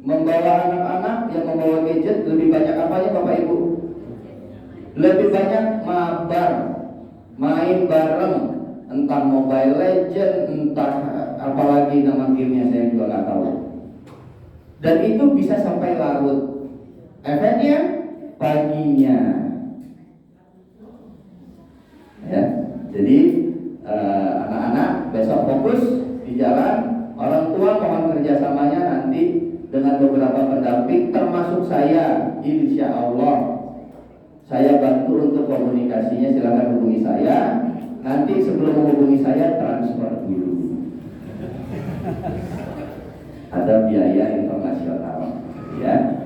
membawa anak-anak yang membawa gadget, lebih banyak apanya Bapak Ibu? Lebih banyak mabar, main bareng, entah Mobile Legend, entah apalagi nama gamenya saya juga nggak tahu. Dan itu bisa sampai larut. Efeknya paginya, ya. Jadi anak-anak besok fokus di jalan. Orang tua mohon kerjasamanya nanti dengan beberapa pendamping, termasuk saya. Insya Allah saya bantu untuk komunikasinya. Silakan hubungi saya. Nanti sebelum menghubungi saya transfer dulu. Ada biaya internasional, ya.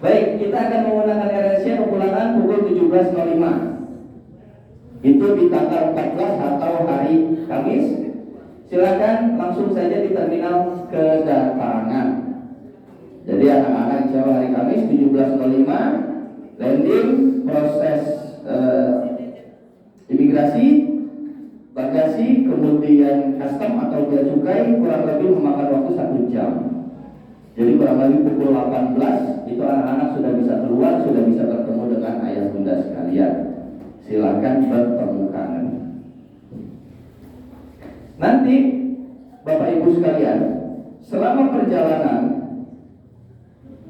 Baik, kita akan menggunakan RSC pepulangan pukul 17.05. Itu di tanggal 14 atau hari Kamis. Silakan langsung saja di terminal kedatangan. Jadi anak-anak insya Allah hari Kamis 17.05 landing, proses imigrasi, bagasi, kemudian custom atau bea cukai kurang lebih memakan waktu 1 jam. Jadi kurang lebih pukul 18 itu anak-anak sudah bisa keluar, sudah bisa bertemu dengan ayah bunda sekalian. Silakan berpermukaan. Nanti Bapak Ibu sekalian, selama perjalanan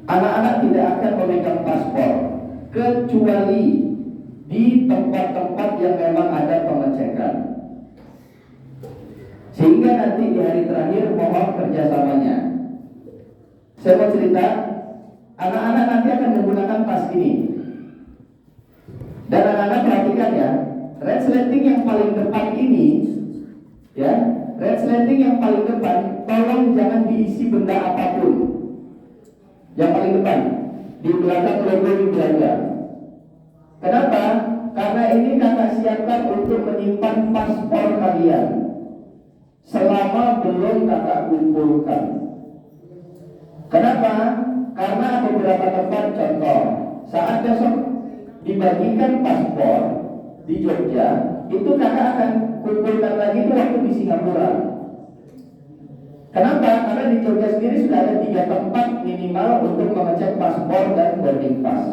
anak-anak tidak akan memegang paspor kecuali di tempat-tempat yang memang ada pengecekan. Sehingga nanti di hari terakhir mohon kerjasamanya. Saya mau cerita, anak-anak nanti akan menggunakan tas ini. Dan anak-anak perhatikan ya, resleting yang paling depan ini, ya, resleting yang paling depan, tolong jangan diisi benda apapun. Yang paling depan, di belakang logo di belakang. Kenapa? Karena ini kakak siapkan untuk menyimpan paspor kalian selama belum kakak kumpulkan. Kenapa? Karena beberapa tempat, contoh, saat besok dibagikan paspor di Jogja, itu kakak akan kumpulkan lagi itu waktu di Singapura. Kenapa? Karena di Jogja sendiri sudah ada 3 tempat minimal untuk mengecek paspor dan boarding pass.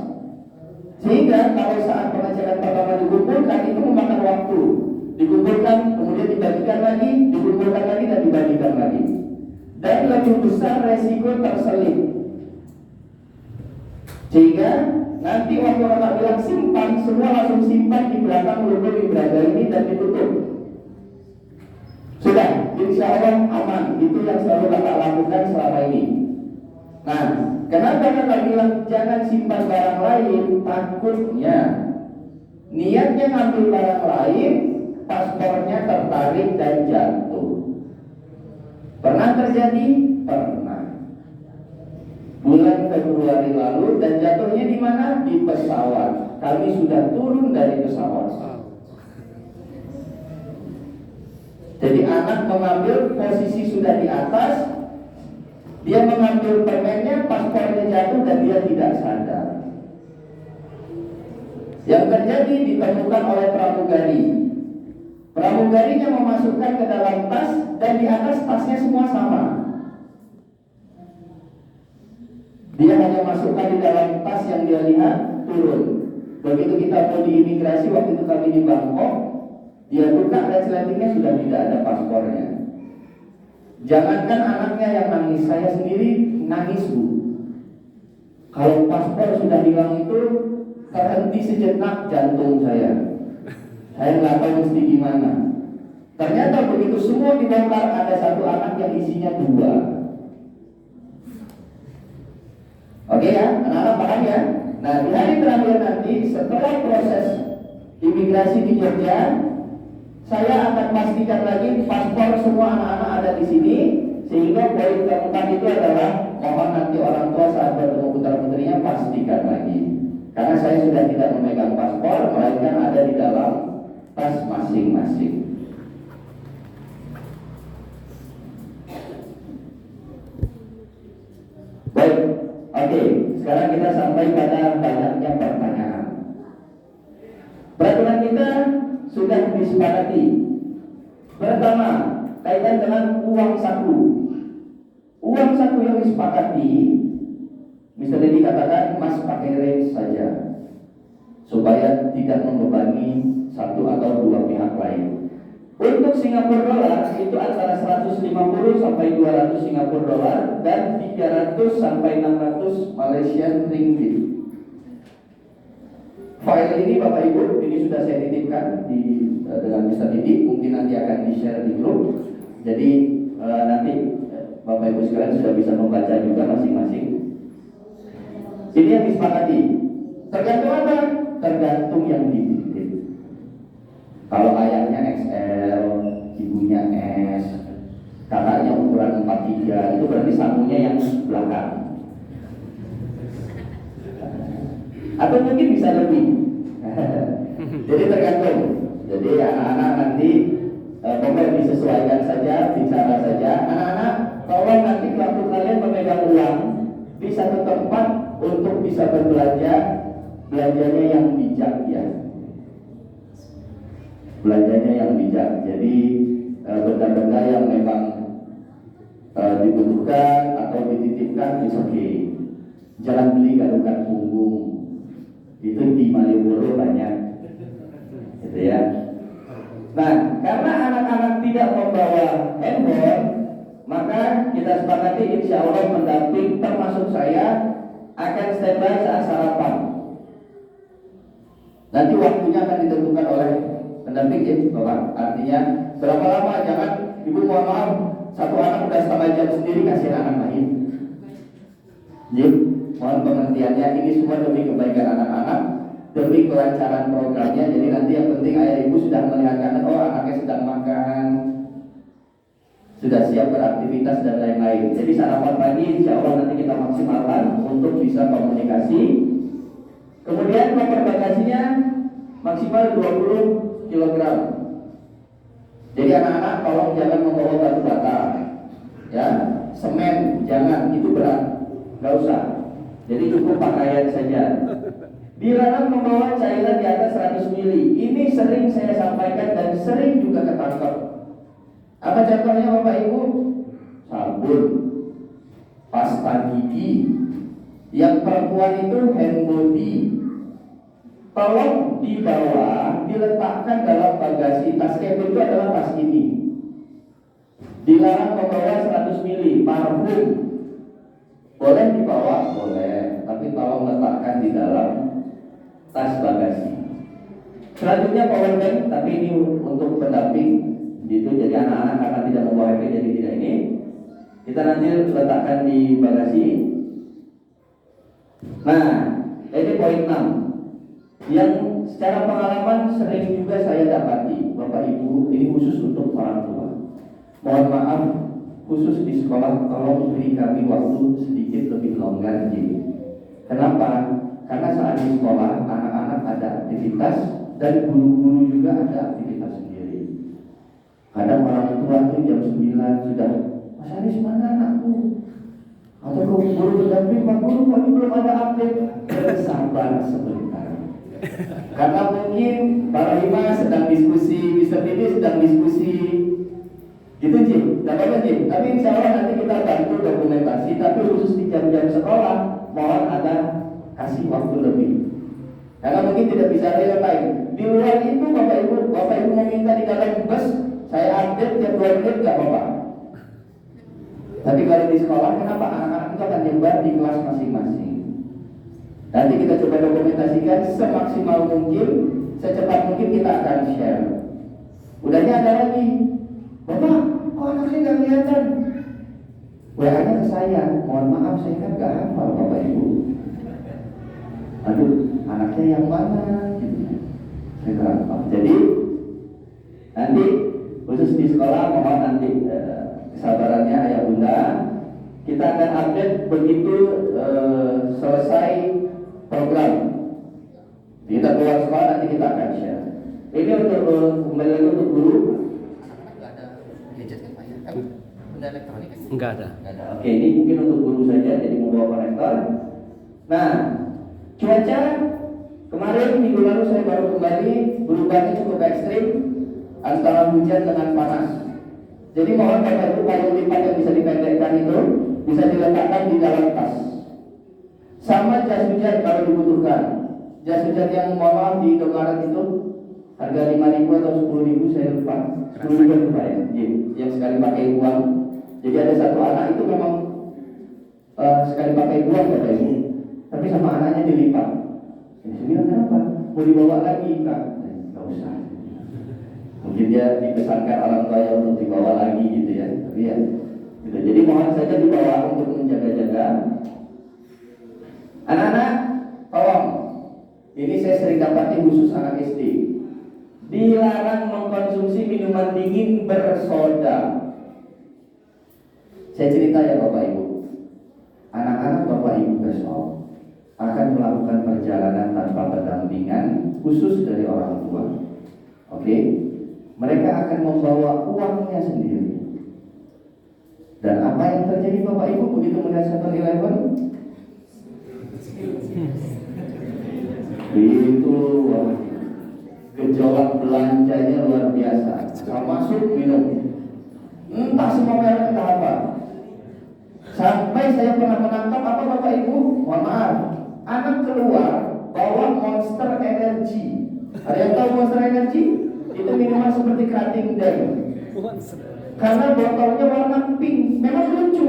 Sehingga kalau saat pengecekan pertama dikumpulkan itu memakan waktu. Dikumpulkan, kemudian dibagikan lagi, dikumpulkan lagi dan dibagikan lagi. Dan lebih besar resiko terselip. Sehingga nanti waktu kakak bilang simpan, semua langsung simpan di belakang logo di berada ini dan ditutup. Sudah, insya Allah aman. Itu yang selalu kakak lakukan selama ini. Nah, kenapa kakak bilang jangan simpan barang lain? Takutnya niatnya ngambil barang lain, paspornya tertarik dan jatuh. Pernah terjadi? Pernah. Bulan Februari lalu dan jatuhnya di mana? Di pesawat. Kami sudah turun dari pesawat. Jadi anak mengambil posisi sudah di atas, dia mengambil permennya, paspornya jatuh dan dia tidak sadar. Yang terjadi ditemukan oleh pramugari. Pramugarinya memasukkan ke dalam tas dan di atas tasnya semua sama. Dia hanya masukkan di dalam tas yang dia lihat, turun. Begitu kita mau di imigrasi, waktu itu kami di Bangkok, dia buka resletingnya sudah tidak ada paspornya. Jangankan anaknya yang nangis, saya sendiri nangis bu. Kalau paspor sudah hilang itu terhenti sejenak jantung saya. Saya nggak tahu mesti gimana. Ternyata begitu semua dibongkar ada satu anak yang isinya 2. Oke ya, anak-anak paham ya. Nah di hari terakhir nanti setelah proses imigrasi di Jogja, saya akan pastikan lagi paspor semua anak-anak ada di sini. Sehingga poin keempat itu adalah mohon nanti orang tua saat bertemu putra-putrinya pastikan lagi. Karena saya sudah tidak memegang paspor, melainkan ada di dalam tas masing-masing. Baik, oke. Sekarang kita sampai pada banyaknya pertanyaan. Peraturan kita sudah disepakati. Pertama, kaitan dengan uang saku. Uang saku yang disepakati, misalnya dikatakan Mas pakai range saja, supaya tidak membebani satu atau dua pihak lain. Untuk Singapura dolar itu antara 150 sampai 200 Singapura dolar dan 300 sampai 600 Malaysian ringgit. File ini Bapak Ibu, ini sudah saya titipkan dengan Mr. Didi, mungkin nanti akan di-share di grup. Jadi nanti Bapak Ibu sekalian sudah bisa membaca juga masing-masing. Ini yang disepakati. Tergantung apa? Tergantung yang dititip. Kalau ayahnya XL, ibunya S, kakaknya ukuran 43, itu berarti sakunya yang belakang. Atau mungkin bisa lebih. Jadi tergantung. Jadi anak-anak nanti pokoknya disesuaikan saja, bicara saja. Anak-anak, tolong nanti waktu kalian memegang uang di satu tempat untuk bisa berbelanja, belanjanya yang bijak ya. Belanjanya yang bijak. Jadi benda-benda yang memang dibutuhkan atau dititipkan is okay. Jangan beli gadukan punggung. Itu di Malioboro banyak, gitu ya. Nah, karena anak-anak tidak membawa handphone, maka kita sepakati insya Allah pendamping termasuk saya akan standby saat sarapan. Nanti waktunya akan ditentukan oleh pendamping ya, Bapak. Artinya berapa lama? Jangan ibu mohon maaf, satu anak udah setengah jam sendiri kasihan anak lain. Jadi mohon pengertiannya, ini semua demi kebaikan anak-anak, demi kelancaran programnya. Jadi nanti yang penting ayah ibu sudah melihat oh anaknya sedang makan, sudah siap beraktivitas dan lain-lain. Jadi sarapan pagi insya Allah nanti kita maksimalkan untuk bisa komunikasi. Kemudian koper bagasinya maksimal 20 kg. Jadi anak-anak tolong jangan membawa batu bata, ya, semen jangan, itu berat, nggak usah. Jadi cukup pakaian saja. Dilarang membawa cairan di atas 100 ml. Ini sering saya sampaikan dan sering juga ketangkep. Apa contohnya Bapak Ibu? Sabun, pasta gigi. Yang perempuan itu hand body. Tolong dibawa, diletakkan dalam bagasi. Tas cabin itu adalah tas ini. Dilarang membawa 100 ml. Parfum boleh dibawa, boleh, tapi tolong letakkan di dalam tas bagasi. Selanjutnya power bank, tapi ini untuk pendamping gitu. Jadi anak-anak karena tidak membawa HP jadi tidak ini. Kita nanti letakkan di bagasi. Nah, ini poin 6 yang secara pengalaman sering juga saya dapati, Bapak Ibu, ini khusus untuk orang tua. Mohon maaf, khusus di sekolah tolong beri kami waktu sedikit lebih longgar. Kenapa? Karena saat di sekolah anak-anak ada aktivitas dan guru-guru juga ada aktivitas sendiri. Kadang orang tua itu jam 9 sudah, Mas Aris mana anakku? Atau guru pendamping, Pak Guru kok ini belum ada update. Bersabar sebentar. Karena mungkin Pak Rima sedang diskusi, Mr. Didi sedang diskusi, gitu Jim, dapatnya Jim. Tapi insya Allah nanti kita bantu dokumentasi. Tapi khusus di jam-jam sekolah, mohon ada kasih waktu lebih. Karena mungkin tidak bisa real time. Di luar itu Bapak Ibu meminta di dalam bus, saya update tiap 2 menit nggak Bapak. Tapi kalau di sekolah, kenapa anak-anak itu akan nyebar di kelas masing-masing? Nanti kita coba dokumentasikan semaksimal mungkin, secepat mungkin kita akan share. Udahnya ada lagi, Bapak, kok anak saya nggak kelihatan? WA-nya ke saya, mohon maaf saya kan nggak hafal Bapak Ibu. Aduh, anaknya yang mana? Saya nggak hafal. Jadi nanti khusus di sekolah mohon nanti kesabarannya ayah bunda. Kita akan update begitu selesai program. Kita keluar sekolah nanti kita akan share. Ini untuk kembali lagi untuk guru. Enggak ada gadget ya Pak ya? Kan benda elektronik kan? Enggak ada. Oke, ini mungkin untuk guru saja, jadi membawa konektor. Nah, cuaca kemarin minggu lalu saya baru kembali, berubahnya cukup ekstrim antara hujan dengan panas. Jadi mohon Bapak Ibu payung lipat yang bisa dipendekkan itu bisa diletakkan di dalam tas. Sama jas hujan kalau dibutuhkan. Jas hujan yang mohon maaf di Indomaret itu harga 5.000 atau 10.000 saya lupa. 10.000 lupa ya. Yang sekali pakai uang. Jadi ada satu anak itu memang sekali pakai uang Bapak Ibu. Tapi sama anaknya dilipat. Saya bilang kenapa? Mau dibawa lagi Kak? Enggak usah. Mungkin dia dipesankan orang tua untuk dibawa lagi gitu ya. Tapi ya gitu. Jadi mohon saja dibawa untuk menjaga-jaga. Anak-anak, tolong. Ini saya sering dapati khusus anak SD. Dilarang mengkonsumsi minuman dingin bersoda. Saya cerita ya Bapak Ibu. Anak-anak Bapak Ibu besok akan melakukan perjalanan tanpa pendampingan khusus dari orang tua. Oke? Mereka akan membawa uangnya sendiri. Dan apa yang terjadi Bapak Ibu begitu melihat 7-Eleven? Itu gejolak belanjanya luar biasa, termasuk minum. Entah semua merek entah apa. Sampai saya pernah menangkap apa Bapak Ibu? Mohon maaf, anak keluar bawa Monster Energy. Ada yang tahu Monster Energy? Itu minuman seperti cutting dan karena botolnya warna pink, memang lucu.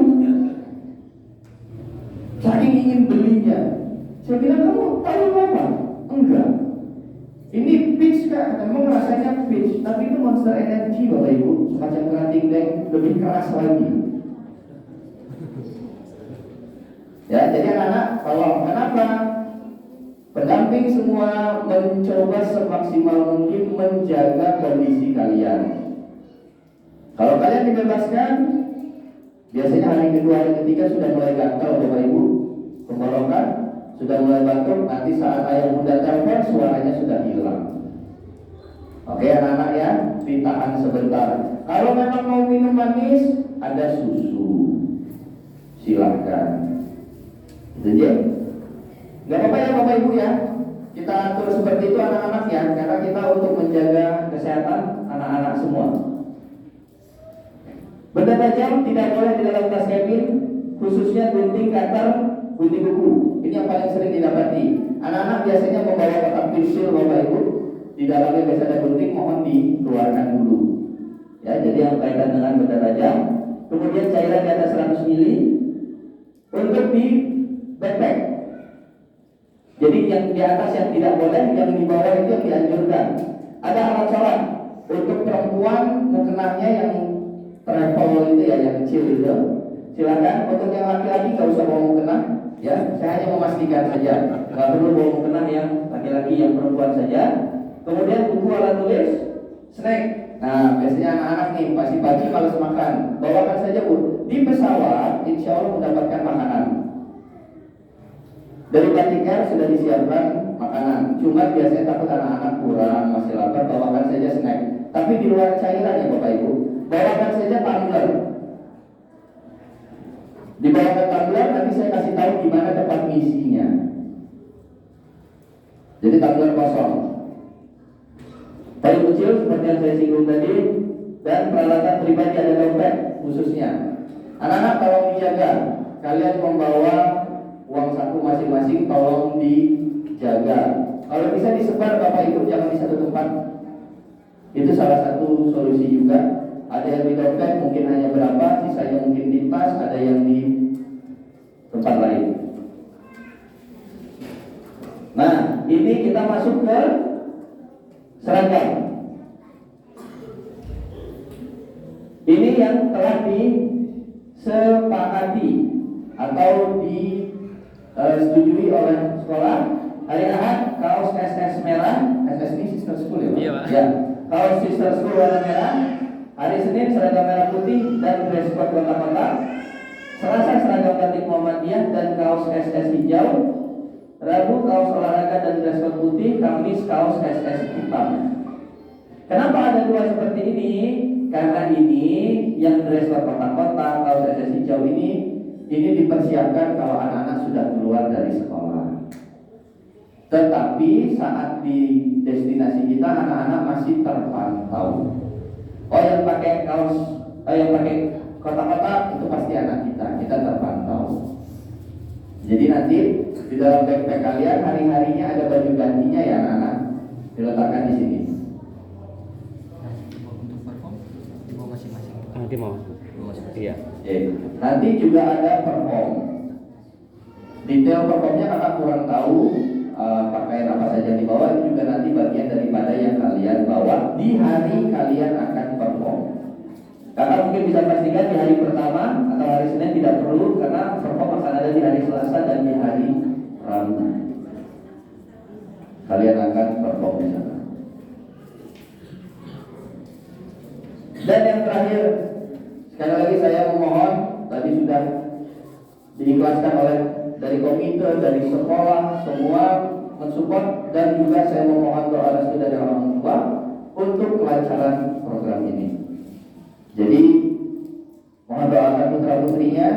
Saking ingin belinya, saya bilang kamu tahu apa? Enggak. Ini peach kak, memang rasanya peach, tapi itu Monster Energy Bapak Ibu, semacam cutting dan lebih keras lagi. Ya, jadi anak-anak, tolong, kenapa? Pendamping semua mencoba semaksimal mungkin menjaga kondisi kalian. Kalau kalian dibebaskan, biasanya hari kedua, hari ketiga sudah mulai gatal Bapak Ibu, tenggorokan sudah mulai batuk, nanti saat ayah bunda telepon suaranya sudah hilang. Oke anak-anak ya, ditahan sebentar. Kalau memang mau minum manis, ada susu, silahkan. Itu dia. Gak apa-apa ya Bapak Ibu ya, kita atur seperti itu anak-anak ya, karena kita untuk menjaga kesehatan anak-anak semua. Benda tajam tidak boleh di dalam tas cabin, khususnya gunting, cutter, gunting buku. Ini yang paling sering didapati. Anak-anak biasanya membawa kotak pensil Bapak Ibu, di dalamnya biasa ada gunting, mohon dikeluarkan dulu. Ya, jadi yang kaitan dengan benda tajam. Kemudian cairan di atas 100 ml untuk di backpack. Jadi yang di atas yang tidak boleh, yang di bawah itu yang dianjurkan. Ada alat sholat untuk perempuan, mukenahnya yang travel itu ya, yang kecil itu. Silakan. Untuk yang laki-laki nggak usah bawa mukena, ya. Saya hanya memastikan saja, nggak perlu bawa mukena yang laki-laki, yang perempuan saja. Kemudian buku alat tulis, snack. Nah, biasanya anak-anak nih pagi-pagi malas makan, bawakan saja Bu. Di pesawat, insya Allah mendapatkan makanan. Dari batik air sudah disiapkan makanan. Cuma biasanya takut anak-anak kurang, masih lapar, bawakan saja snack. Tapi di luar cairan ya Bapak Ibu, bawakan saja tumbler. Dibawakan tumbler, nanti saya kasih tahu di mana tempat ngisinya. Jadi tumbler kosong. Paling kecil seperti yang saya singgung tadi, dan peralatan pribadi ada dompet khususnya. Anak-anak tolong dijaga. Kalian membawa uang saku masing-masing, tolong dijaga. Kalau bisa disebar Bapak Ibu, jangan di satu tempat. Itu salah satu solusi juga. Ada yang di dompet mungkin hanya berapa, sisanya mungkin di tas, ada yang di tempat lain. Nah, ini kita masuk ke seragam. Ini yang telah disepakati atau disetujui oleh sekolah. Hari Ahad kaos SS merah, SS ini sister school ya Pak? Iya Pak. Ya, kaos sister school warna merah. Hari Senin seragam merah putih dan dress code kotak-kotak. Selasa seragam batik Muhammadiyah dan kaos SS hijau. Rabu kaos olahraga dan dress code putih. Kamis kaos SS hitam. Kenapa ada dua seperti ini? Karena ini yang dress code kotak-kotak, kaos SS hijau ini dipersiapkan kalau anak-anak sudah keluar dari sekolah. Tetapi saat di destinasi kita anak-anak masih terpantau. Oh yang pakai yang pakai kotak-kotak itu pasti anak kita terpantau. Jadi nanti di dalam backpack kalian hari-harinya ada baju gantinya ya anak-anak, diletakkan di sini. Untuk perform dibawa masing-masing. Nanti mau. Iya. Nanti juga ada perform. Detail performnya kakak kurang tahu. Pakaian apa saja yang dibawa itu juga nanti bagian daripada yang kalian bawa di hari kalian akan perform. Kakak mungkin bisa pastikan di hari pertama atau hari Senin tidak perlu karena perform akan ada di hari Selasa dan di hari Rabu. Kalian akan perform di sana. Dan yang terakhir, sekali lagi saya memohon, tadi sudah diikhlaskan oleh dari komite, dari sekolah, semua mensupport, dan juga saya memohon doa restu dari orang tua untuk kelancaran program ini. Jadi mohon doakan putra putrinya,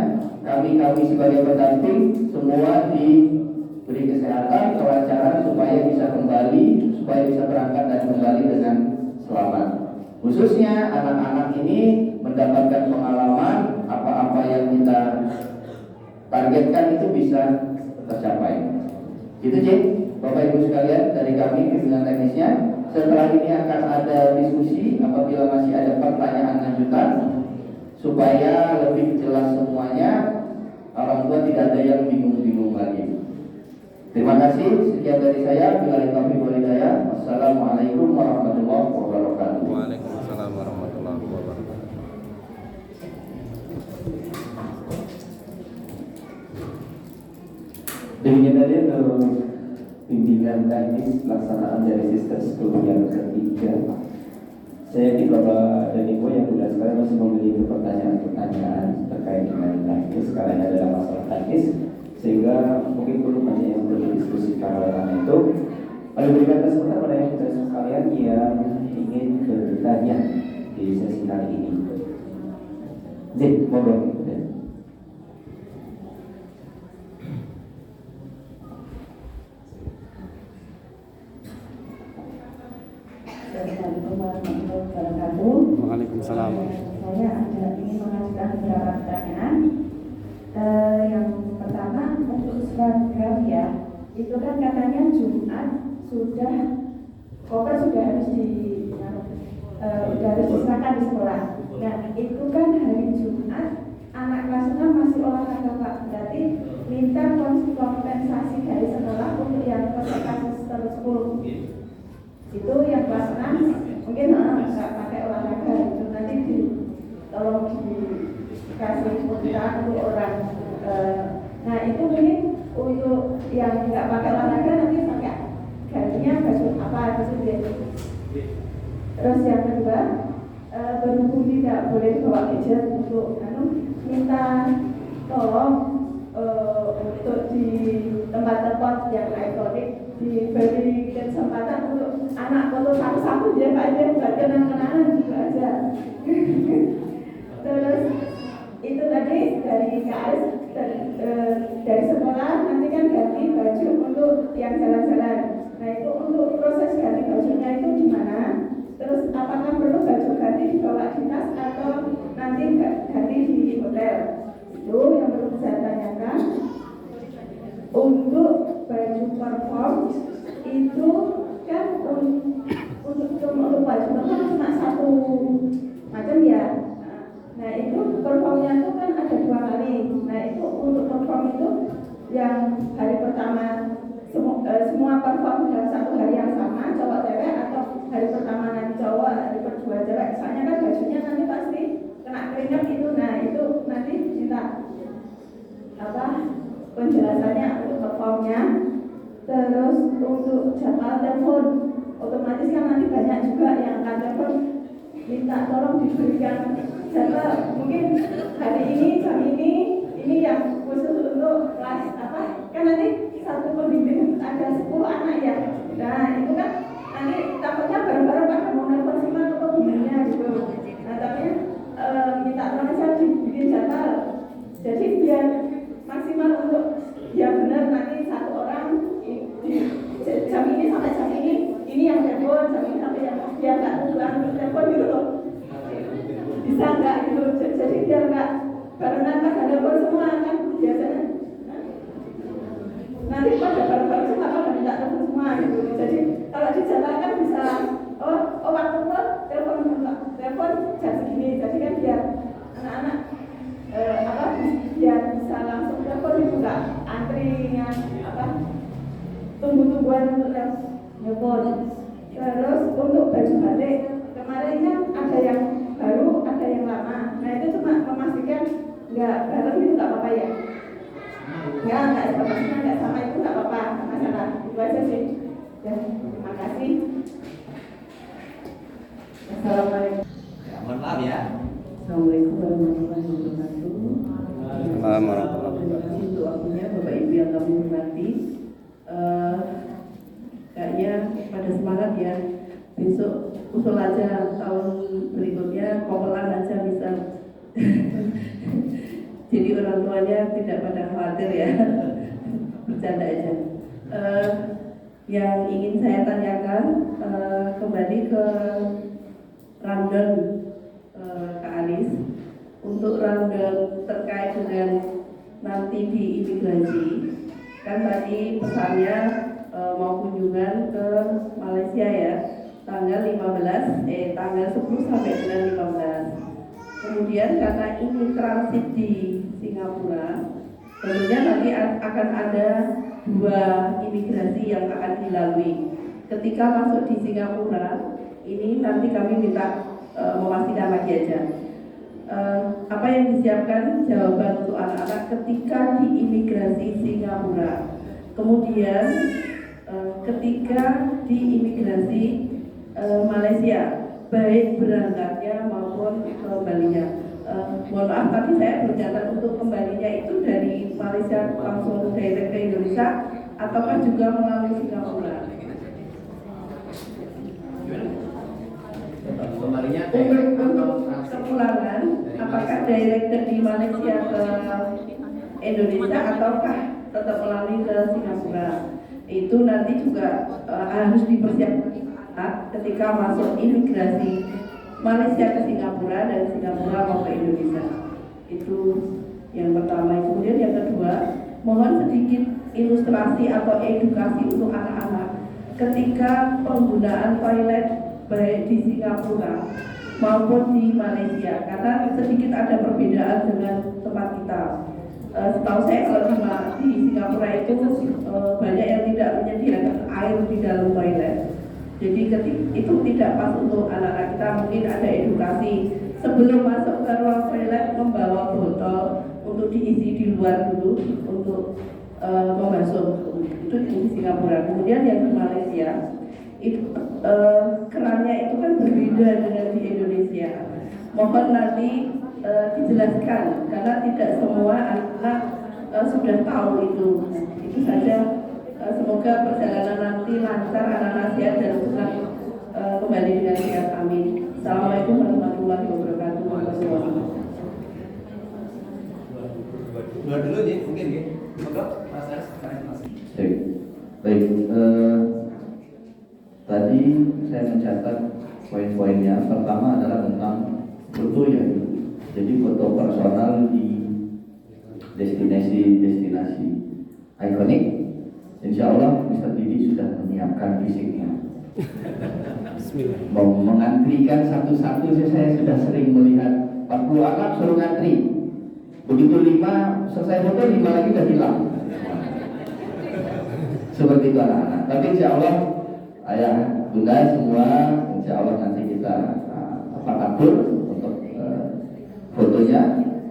kami sebagai pendamping semua diberikan beri kesehatan, kelancaran supaya bisa kembali, supaya bisa berangkat dan kembali dengan selamat. Khususnya anak-anak ini mendapatkan pengalaman, apa-apa yang kita targetkan itu bisa tercapai. Itu Cik, Bapak Ibu sekalian dari kami pimpinan teknisnya. Setelah ini akan ada diskusi apabila masih ada pertanyaan lanjutan supaya lebih jelas semuanya, orang tua tidak ada yang bingung-bingung lagi. Terima kasih, sekian dari saya. Billahi taufiq wal hidayah. Wassalamualaikum warahmatullahi wabarakatuh. Waalaikumsalam warahmatullahi wabarakatuh. Demikian tadi untuk bimbingan teknis pelaksanaan dari Sister School yang ketiga. Saya yakin Bapak dan Ibu yang sudah sekarang masih memiliki pertanyaan-pertanyaan terkait dengan teknis, karena ini adalah masalah teknis, sehingga mungkin perlu banyak yang perlu didiskusikan oleh karena itu. Lalu berikan kesempatan pada yang kita sekalian yang ingin bertanya di sesi kali ini. Zin, monggo. Assalamualaikum warahmatullahi wabarakatuh. Waalaikumsalam. Saya ada ingin mengajukan beberapa pertanyaan. Yang pertama untuk seragam ya, itu kan katanya Jumat sudah koper sudah harus diserahkan di sekolah. Nah itu kan hari Jumat anak kelas 6 masih olahraga Pak, berarti minta kompensasi dari sekolah untuk yang peserta tersebut. Itu yang kelas 6 mungkin nggak pakai olahraga itu nanti tolong dikasih kuota untuk orang. Nah itu mungkin untuk yang nggak pakai olahraga nanti pakai gantinya baju apa gitu deh. Terus yang kedua berhubung tidak boleh bawa gadget untuk minta tolong untuk di tempat-tempat yang ikonik diberi kesempatan untuk anak foto satu-satu ya Pak, aja buat kenang-kenangan gitu aja. Terus itu tadi dari KS dari sekolah nanti kan ganti baju untuk yang jalan-jalan. Nah itu untuk proses ganti bajunya itu gimana? Terus apakah perlu baju ganti dibawa di tas atau nanti ganti di hotel? Itu yang perlu saya tanyakan. Untuk baju perform itu kan untuk baju perform cuma satu macam ya. Nah itu performnya itu kan ada 2 kali. Nah itu untuk perform itu yang hari pertama semua perform dalam satu hari yang sama cowok cewek, atau hari pertama nanti cowok, hari kedua cewek. Soalnya kan bajunya nanti pasti kena keringat itu. Nah itu nanti minta penjelasannya untuk performnya. Terus untuk jadwal telepon, otomatis kan nanti banyak juga yang akan telepon, minta tolong diberikan jadwal. Mungkin hari ini jam ini yang khusus untuk kelas kan nanti satu pembimbing ada 10 anak ya. Nah itu kan nanti takutnya bareng-bareng pada mau nelfon sama pembimbingnya gitu. Nah tapi minta tolong saya dibikin jadwal, jadi biar maksimal untuk ya benar nanti satu orang jam ini sampai jam ini yang telepon, jam ini sampai yang biar nggak tujuan telepon gitu loh. Bisa nggak gitu, jadi biar nggak barengan pada telepon semua kan biasanya. Nanti pada bareng-bareng semua pada minta telepon semua gitu. Jadi kalau dijalankan bisa waktu telepon jam segini. Jadi kan biar anak-anak biar bisa langsung telepon itu nggak antrinya tunggu-tungguan untuk telepon. Terus untuk baju balik kemarin kan ada yang baru ada yang lama. Nah itu cuma memastikan nggak bareng itu nggak apa-apa ya. Nggak sama itu nggak apa-apa, masalah itu aja sih. Ya, terima kasih. Assalamualaikum. Mohon maaf ya. Assalamualaikum warahmatullahi wabarakatuh. Untuk akunya Bapak Ibu yang kami hormati, kayaknya pada semangat ya. Besok usul aja tahun berikutnya kopelan aja bisa. Jadi orang tuanya tidak pada khawatir ya. Bercanda aja. Yang ingin saya tanyakan kembali ke rundown Kak Anis, untuk rundown terkait dengan nanti di imigrasi, kan tadi pesannya mau kunjungan ke Malaysia ya, tanggal 10 sampai dengan 15. Kemudian karena ini transit di Singapura, tentunya nanti akan ada 2 imigrasi yang akan dilalui. Ketika masuk di Singapura, ini nanti kami minta memastikan lagi aja apa yang disiapkan jawaban untuk anak-anak ketika di imigrasi Singapura. Kemudian ketika di imigrasi Malaysia, baik berangkatnya maupun kembalinya. Mohon maaf, tadi saya bercatat untuk kembalinya itu dari Malaysia langsung direct ke Indonesia ataukah juga melalui Singapura? Kembalinya Untuk kepulangan, apakah direct di Malaysia ke Indonesia ataukah tetap melalui ke Singapura? Itu nanti juga harus dipersiapkan ketika masuk imigrasi Malaysia ke Singapura dan Singapura mau ke Indonesia. Itu yang pertama. Kemudian yang kedua, mohon sedikit ilustrasi atau edukasi untuk anak-anak ketika penggunaan toilet baik di Singapura maupun di Malaysia, karena sedikit ada perbedaan dengan tempat kita. Setahu saya kalau di Singapura itu banyak yang tidak menyediakan air di dalam toilet. Jadi itu tidak pas untuk anak-anak kita. Mungkin ada edukasi sebelum masuk ke ruang toilet membawa botol untuk diisi di luar dulu untuk membasuh. Itu di Singapura. Kemudian yang di Malaysia itu kerannya itu kan berbeda dengan di Indonesia. Mohon nanti dijelaskan karena tidak semua anak sudah tahu itu. Itu saja. Semoga perjalanan nanti lancar, anak-anak sehat dan pulang kembali dengan sehat. Amin. Assalamualaikum warahmatullahi wabarakatuh. Dua dulu nih, mungkin ya. Monggo, Mas Aris. Baik. Tadi saya mencatat poin-poinnya. Pertama adalah tentang foto ya. Jadi foto personal di destinasi ikonik. Insya Allah Mr. Didi sudah menyiapkan fisiknya. Mau mengantrikan satu-satu, saya sudah sering melihat 40 anak suruh ngantri. Begitu 5 selesai foto, 5 lagi udah hilang. Seperti itu anak-anak. Tapi insya Allah ayah bunda semua, insya Allah nanti kita atur untuk fotonya,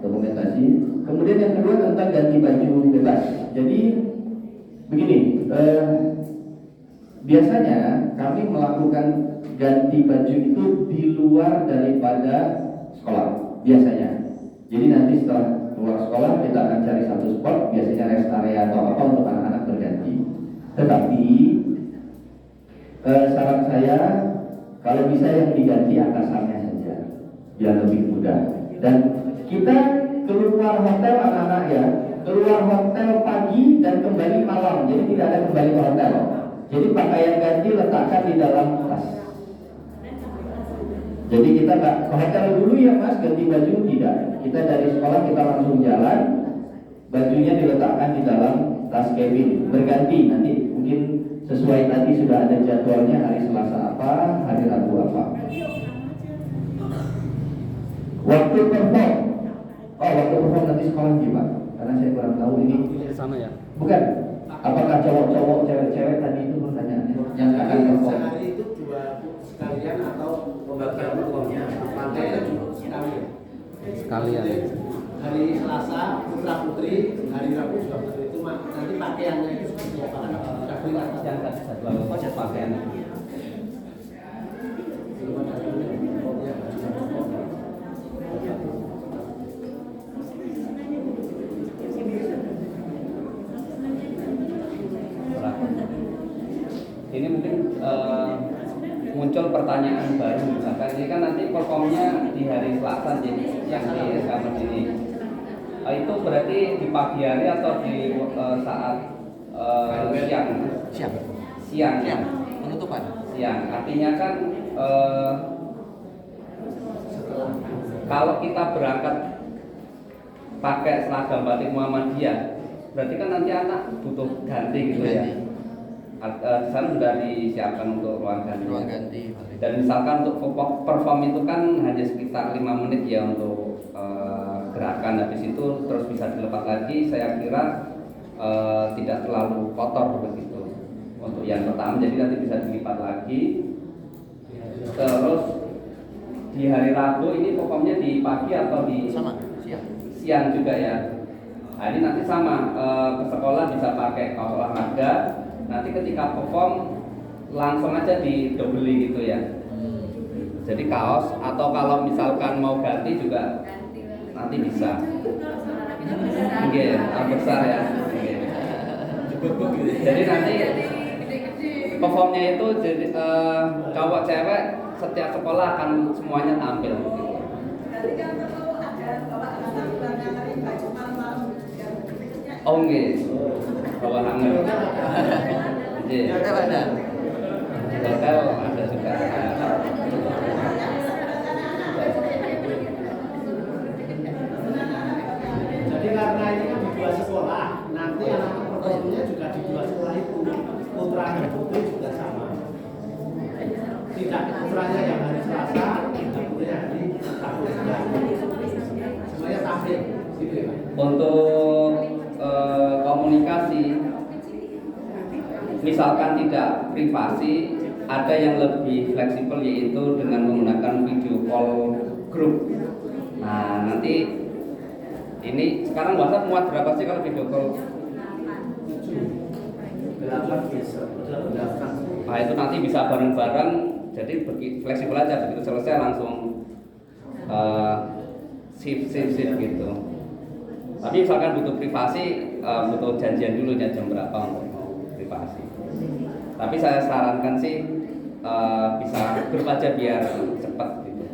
dokumentasi. Kemudian yang kedua tentang ganti baju bebas. Jadi begini, biasanya kami melakukan ganti baju itu di luar daripada sekolah biasanya. Jadi nanti setelah keluar sekolah kita akan cari satu spot, biasanya rest area atau apa untuk anak-anak berganti. Tetapi saran saya kalau bisa yang diganti atasannya saja, biar lebih mudah. Dan kita keluar hotel anak-anak ya, keluar hotel pagi dan kembali malam, jadi tidak ada kembali ke hotel. Jadi pakaian ganti letakkan di dalam tas. Jadi kita nggak ke hotel dulu ya mas, ganti baju, tidak. Kita dari sekolah kita langsung jalan, bajunya diletakkan di dalam tas cabin, berganti. Nanti mungkin sesuai tadi sudah ada jadwalnya, hari Selasa apa, hari Rabu apa. Waktu perform, waktu perform nanti sekolah gimana? Karena saya kurang tahu ini sama ya. bukan, apakah cowok-cowok cewek-cewek tadi itu pertanyaannya yang akan perform sehari itu 2 sekalian atau pembagian uangnya pantainya juga Sekalian. hari Selasa putra putri, hari Rabu juga putri. Itu nanti pakaiannya itu seperti apa? Yang tadi jadwal budget pakaiannya. Ini mungkin muncul pertanyaan baru, misalkan ini kan nanti performnya di hari Selasa, jadi yang di kamar ini. Itu berarti di pagi hari atau di saat siang. Siang. Siang. Siang. Penutupan. Siang. Artinya kan kalau kita berangkat pakai seragam batik Muhammadiyah, berarti kan nanti anak butuh ganti gitu ya. Sana sudah disiapkan untuk ruang ganti. Ruang ganti. Dan misalkan untuk perform itu kan hanya sekitar 5 menit ya untuk gerakan, habis itu terus bisa dilepas lagi. Saya kira tidak terlalu kotor begitu untuk yang pertama, jadi nanti bisa dilipat lagi. Terus di hari Rabu ini performnya di pagi atau di Sama, siang. Siang juga ya. Nah, ini nanti sama ke sekolah bisa pakai kaos olahraga. Nanti ketika perform langsung aja didobeli gitu ya. Jadi kaos, atau kalau misalkan mau ganti juga nanti bisa. Oke, besar ya. Jadi nanti performnya itu jadi cowok cewek setiap sekolah akan semuanya tampil. Oh nggih. Bawa hangat. Nggih. Hotel ada. Hotel ada juga. Jadi karena ini kan di dua sekolah, nanti anak performnya juga di dua sekolah itu, putra dan putri juga sama. Tidak putranya yang hari Selasa, dan putrinya hari Rabu. Semuanya tampil, gitu ya. Untuk komunikasi, misalkan tidak privasi, ada yang lebih fleksibel yaitu dengan menggunakan video call grup. Nah nanti ini sekarang WhatsApp muat berapa sih kalau video call? 8 bisa, 8. Nah itu nanti bisa bareng-bareng, jadi fleksibel aja, begitu selesai langsung shift gitu. Tapi misalkan butuh privasi, butuh janjian dulu ya jam berapa untuk mau privasi. Tapi saya sarankan sih bisa grup aja biar cepat gitu.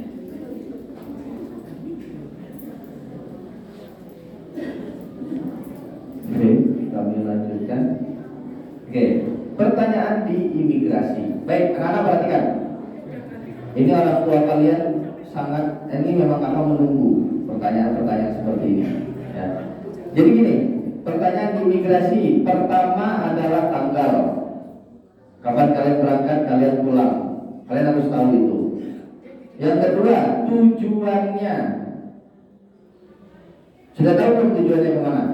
Oke, kami lanjutkan. Oke, pertanyaan di imigrasi. Baik, anak-anak perhatikan. Ini orang tua kalian ini memang akan menunggu pertanyaan-pertanyaan seperti ini. Ya. Jadi gini, pertanyaan di imigrasi pertama adalah tanggal. Kapan kalian berangkat, kalian pulang. Kalian harus tahu itu. Yang kedua, tujuannya. Sudah tahu belum tujuannya kemana?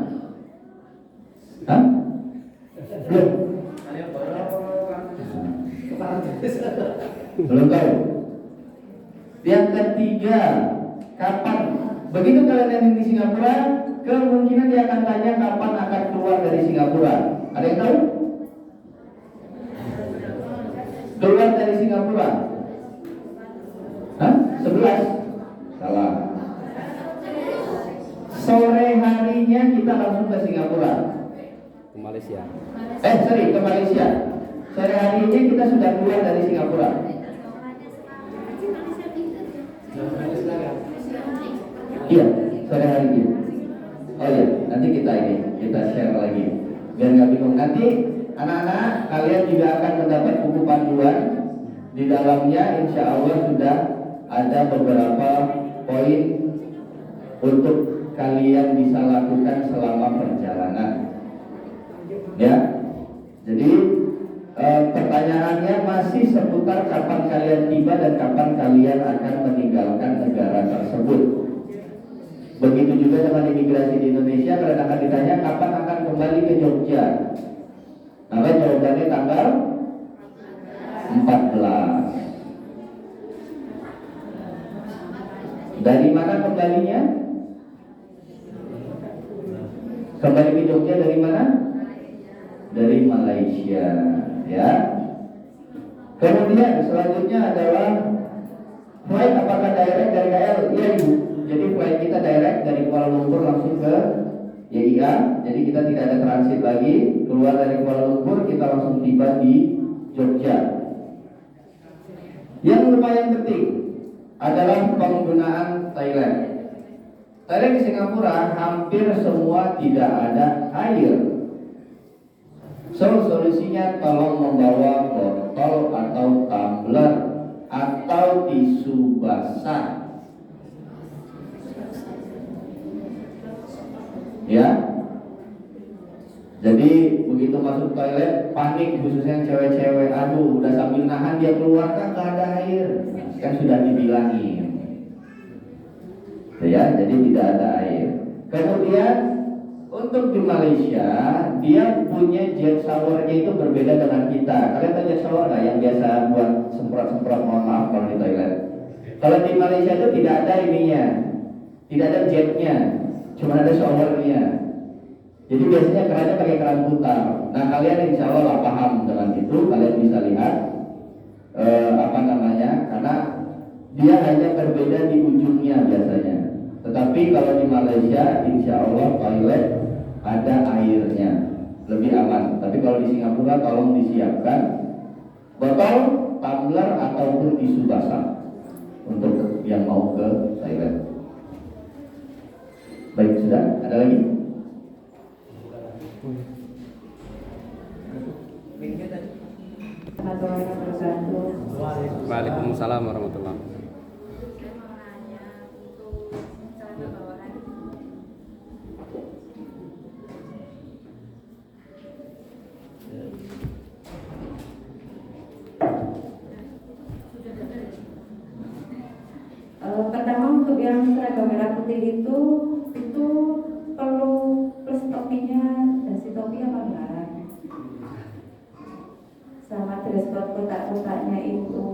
Hah? Belum? Belum tahu. Yang ketiga, kapan? Begitu kalian landing di Singapura, kemungkinan dia akan tanya kapan akan keluar dari Singapura. Ada yang tahu? Keluar dari Singapura? Hah? 11? Salah. Sore harinya kita langsung ke Singapura. Ke Malaysia. Ke Malaysia. Sore harinya kita sudah keluar dari Singapura. Iya, sore hari ini. Oh iya, nanti kita share lagi. Biar nggak bingung. Nanti anak-anak kalian juga akan mendapat buku panduan. Di dalamnya insya Allah sudah ada beberapa poin untuk kalian bisa lakukan selama perjalanan. Ya, jadi pertanyaannya masih seputar kapan kalian tiba dan kapan kalian akan meninggalkan negara tersebut. Begitu juga dengan imigrasi di Indonesia, kalian akan ditanya kapan akan kembali ke Jogja. Maka jawabannya tanggal 14. Dari mana kembalinya? Kembali ke Jogja dari mana? Dari Malaysia, ya. Kemudian selanjutnya adalah flight, apakah direct dari KL? Iya Ibu. Jadi flight kita direct dari Kuala Lumpur langsung ke YIA. Jadi kita tidak ada transit lagi. Keluar dari Kuala Lumpur kita langsung tiba di Jogja. Yang lumayan penting adalah penggunaan Thailand. Thailand di Singapura hampir semua tidak ada air. So, solusinya tolong membawa botol atau tumbler atau tisu basah. Ya. Jadi begitu masuk toilet panik, khususnya cewek-cewek, aduh udah sambil nahan dia keluar kan gak ada air, kan sudah dibilangin. Ya, jadi tidak ada air. Kemudian untuk di Malaysia dia punya jet showernya itu berbeda dengan kita. Kalian tahu jet shower nggak yang biasa buat semprot-semprot, mohon maaf kalau di toilet. Kalau di Malaysia itu tidak ada ininya, tidak ada jetnya, cuma ada showernya. Jadi biasanya kerannya pakai keran putar. Nah kalian insya Allah lah paham dengan itu. Kalian bisa lihat karena dia hanya berbeda di ujungnya biasanya. Tetapi kalau di Malaysia insya Allah toilet ada airnya, lebih aman. Tapi kalau di Singapura tolong disiapkan botol, tumbler ataupun tisu basah untuk yang mau ke toilet. Baik, sudah ada lagi? Waalaikumsalam warahmatullahi wabarakatuh. Pertama untuk yang seragam merah putih itu perlu plus topinya, dasi topi apa enggak? Sama dress code kotak-kotaknya itu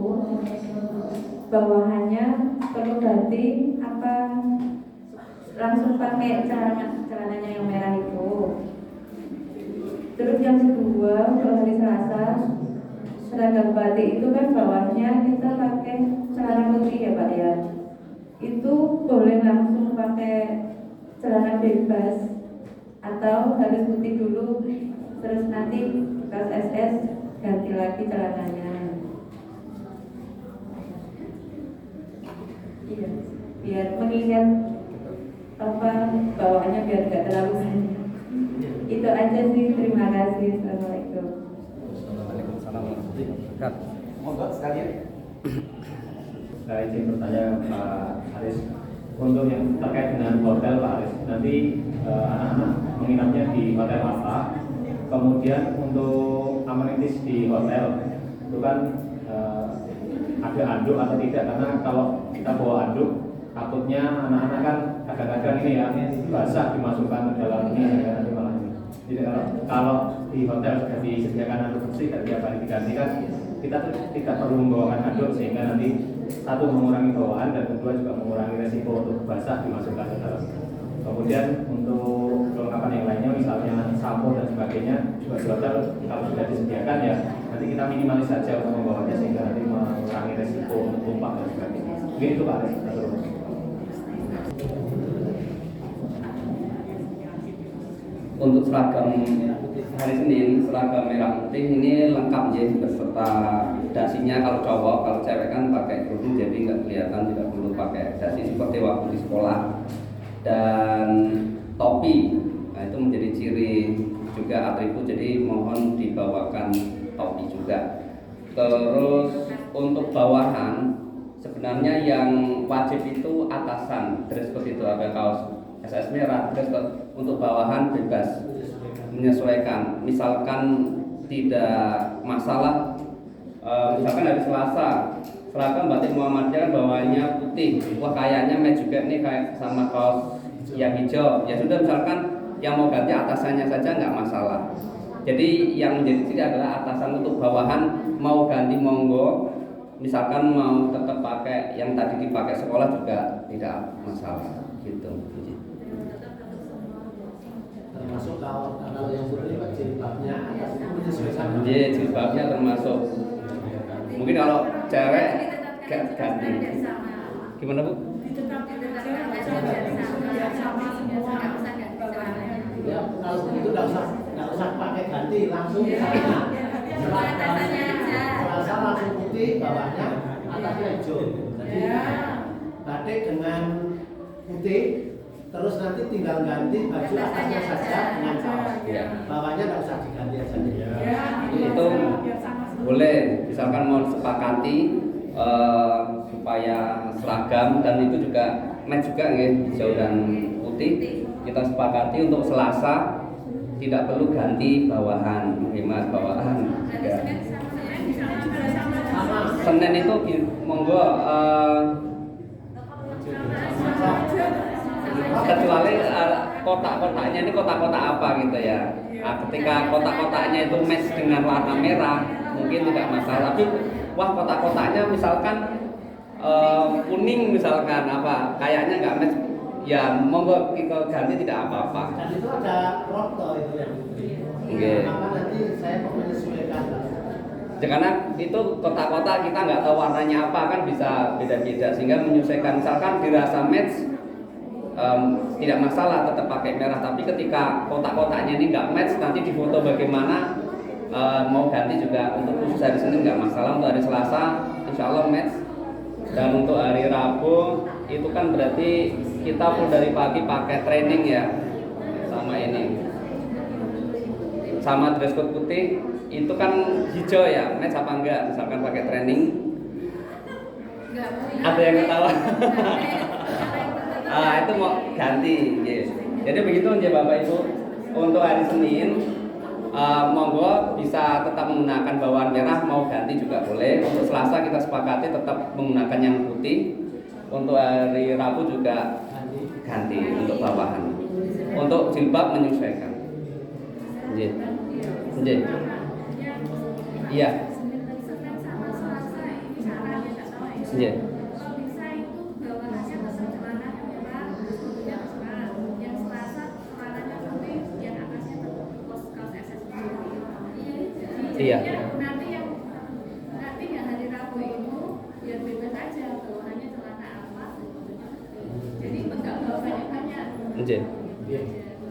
bawahannya perlu ganti apa langsung pakai celananya yang merah itu. Terus yang kedua untuk hari Selasa seragam batik itu kan bawahnya kita pakai celana putih ya Pak ya. Itu boleh langsung pakai celana bebas atau harus putih dulu terus nanti pas SS ganti lagi celananya. Iya, biar mengingat apa bawaannya biar nggak terlalu banyak. Itu aja sih, terima kasih. Assalamualaikum. Waalaikumsalam warahmatullahi wabarakatuh. Monggo sekalian. Saya izin bertanya Pak Haris, untuk yang terkait dengan hotel Pak Haris, nanti anak-anak menginapnya di hotel apa? Kemudian untuk amenities di hotel itu kan ada anduk atau tidak? Karena kalau kita bawa anduk, takutnya anak-anak kan kadang-kadang ini ya basah dimasukkan ke dalam ini ya nanti malah ini. Jadi kalau di hotel sudah disediakan anduk bersih dan tiap hari diganti kan kita tidak perlu membawakan anduk, sehingga nanti satu mengurangi bawaan dan kedua juga mengurangi resiko untuk basah dimasukkan ke dalam. Kemudian untuk kelengkapan yang lainnya misalnya sampo dan sebagainya juga di hotel kalau sudah disediakan ya nanti kita minimalis saja untuk membawanya sehingga nanti mengurangi resiko untuk tumpah dan sebagainya. Mungkin itu Pak Haris. Untuk seragam hari Senin, seragam merah putih ini lengkap ya beserta dasinya. Kalau cowok, kalau cewek kan pakai kerudung jadi nggak kelihatan, tidak perlu pakai dasi seperti waktu di sekolah. Dan topi, nah itu menjadi ciri juga atribut, jadi mohon dibawakan topi juga. Terus untuk bawahan sebenarnya yang wajib itu atasan, dress code itu ada kaos SS merah, dress code. Untuk bawahan bebas menyesuaikan. Misalkan tidak masalah, misalkan hari Selasa seragam batik Muhammadiyah kan bawaannya putih, wah kayaknya match juga nih kayak sama kaos yang hijau, ya sudah misalkan yang mau ganti atasannya saja nggak masalah. Jadi yang menjadi ciri adalah atasan. Untuk bawahan mau ganti monggo, misalkan mau tetap pakai yang tadi dipakai sekolah juga tidak masalah gitu. Termasuk kalau yang putih jilbabnya atas itu menyesuaikan. Iya, jilbabnya termasuk. Mungkin kalau cewek ganti. Gimana Bu? Ya, kalau begitu nggak usah pakai ganti, langsung Selasa langsung putih, bawahnya atasnya hijau. Jadi batik dengan putih terus nanti tinggal ganti baju atasnya saja dengan kaos. Ya. Bawahnya nggak usah diganti aja. Itu boleh, misalkan mau sepakati supaya seragam dan itu juga match juga nggih, hijau dan putih. Kita sepakati untuk Selasa tidak perlu ganti bawahan, Mas, bawahan. Ya. Senin itu monggo kecuali kotak-kotaknya ini kotak-kotak apa gitu ya. Nah, ketika kotak-kotaknya itu match dengan warna merah mungkin tidak masalah, tapi wah kotak-kotaknya misalkan kuning misalkan apa kayaknya nggak match, ya monggo kita ganti tidak apa-apa. Dan itu ada rokto itu yang Oke. maka nanti saya mau menyesuaikan. Ya, karena itu kotak-kotak kita nggak tahu warnanya apa kan bisa beda-beda sehingga menyesuaikan. Misalkan dirasa match tidak masalah tetap pakai merah, tapi ketika kotak-kotaknya ini nggak match nanti di foto bagaimana mau ganti juga. Untuk khusus hari Senin nggak masalah, untuk hari Selasa insya Allah match. Dan untuk hari Rabu itu kan berarti kita full dari pagi pakai training ya, sama ini sama dress code putih itu kan hijau ya, match apa enggak misalkan pakai training. Ada yang ketawa. Itu mau ganti yes. Jadi begitu ya Bapak Ibu. Untuk hari Senin monggo bisa tetap menggunakan bawahan merah, mau ganti juga boleh. Untuk Selasa kita sepakati tetap menggunakan yang putih. Untuk hari Rabu juga ganti untuk bawahan. Untuk jilbab menyesuaikan. Nggih. Nggih. Iya. Nggih. Iya. Nanti yang hari Rabu itu biar bebas aja bawahannya celana apa. Jadi enggak bawa banyak-banyak. Nggih.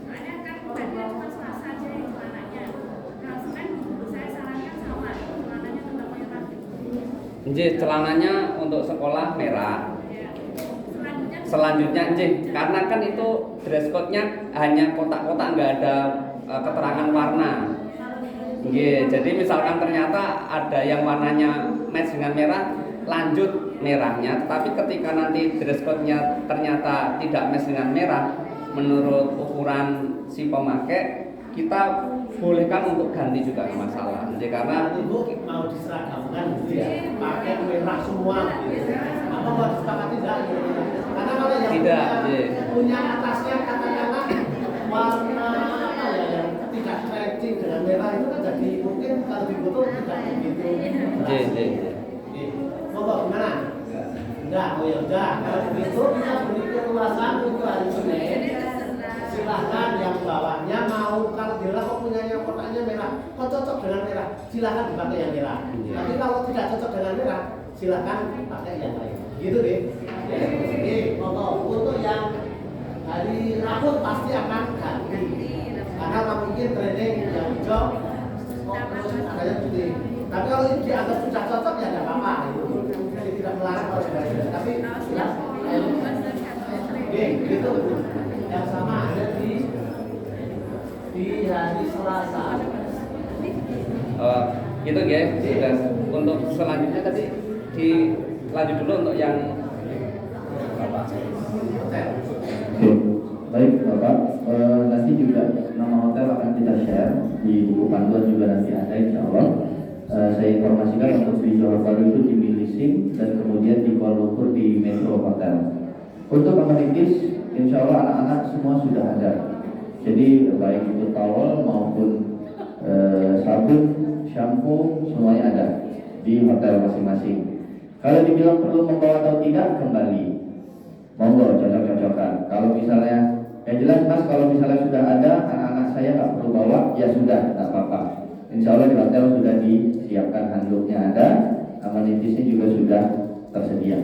Soalnya kan bahannya cuma Selasa aja yang celananya. Nah, Senin saya sarankan sama celananya tetap merah. Nggih, celananya untuk sekolah merah. Selanjutnya nggih, karena kan itu dress code-nya hanya kotak-kotak, nggak ada keterangan warna. Nggih, jadi misalkan ternyata ada yang warnanya match dengan merah, lanjut merahnya. Tapi ketika nanti dress code-nya ternyata tidak match dengan merah, menurut ukuran si pemakai, kita bolehkan untuk ganti juga nggak masalah. Jadi karena Ibu mau diseragamkan gitu ya, pakai merah semua gitu. Apa mau disepakati tidak? Karena kalau yang Tidak, punya atasnya katakanlah warna apa ya yang tidak matching dengan merah itu kan jadi mungkin kalau dibutuh tidak begitu. Monggo gimana? Enggak, oh ya udah. Kalau begitu kita beri keluasan untuk hari Senin. Silahkan yang bawahnya mau, kalau dia kok punyanya kotaknya merah, kok cocok dengan merah, silahkan dipakai yang merah. Tapi kalau tidak cocok dengan merah, silahkan pakai yang lain. Gitu deh. Jadi monggo untuk yang hari Rabu pasti akan ganti. Karena nggak mungkin training yang hijau terus adanya putih. Tapi kalau ini dianggap sudah cocok ya nggak apa-apa. Jadi tidak melarang kalau sudah ada. Tapi gitu. Yang sama ada di hari Selasa. Gitu ya. Sudah. Untuk selanjutnya tadi dilanjut dulu untuk yang apa? Baik Bapak, nanti juga nama hotel akan kita share di buku panduan juga nanti ada insya Allah. Saya informasikan untuk di Johor Bahru itu di Milising dan kemudian di Kuala Lumpur di Metro Hotel. Untuk amenities insya Allah anak-anak semua sudah ada. Jadi baik itu towel maupun sabun, shampoo semuanya ada di hotel masing-masing. Kalau dibilang perlu membawa atau tidak, kembali monggo cocok-cocokan. Kalau misalnya yang jelas Mas, kalau misalnya sudah ada anak-anak saya nggak perlu bawa, ya sudah, nggak apa-apa. Insya Allah di hotel sudah disiapkan handuknya ada, amenitiesnya juga sudah tersedia.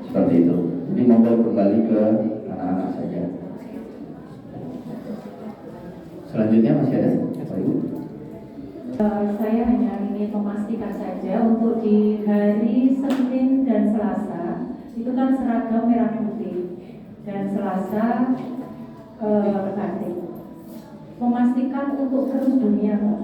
Seperti itu. Jadi monggo kembali ke anak-anak saja. Selanjutnya masih ada, Bapak Ibu. Saya hanya ingin memastikan saja untuk di hari Senin dan Selasa itu kan seragam merah putih. dan Selasa batik. Memastikan untuk kerudungnya, Pak.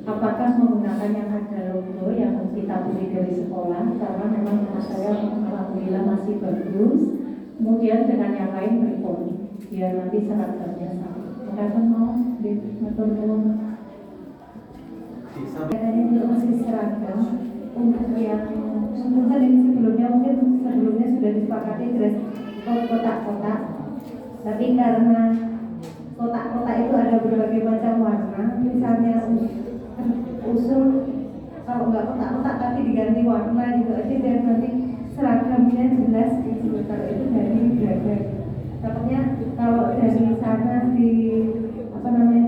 Apakah menggunakan yang ada logo yang kita beli dari sekolah, karena memang anak saya alhamdulillah masih bagus. Kemudian dengan yang lain berikut, biar nanti seragamnya sama. Makanya mau betul-betul ini juga masih seragam untuk yang mungkin ini sebelumnya sudah disepakati dress kotak-kotak, tapi karena kotak-kotak itu ada berbagai macam warna, misalnya usul kalau nggak kotak-kotak tapi diganti warna gitu aja, dan nanti seragamnya jelas gitu. Kalau itu dari beragam, takutnya kalau dari sana di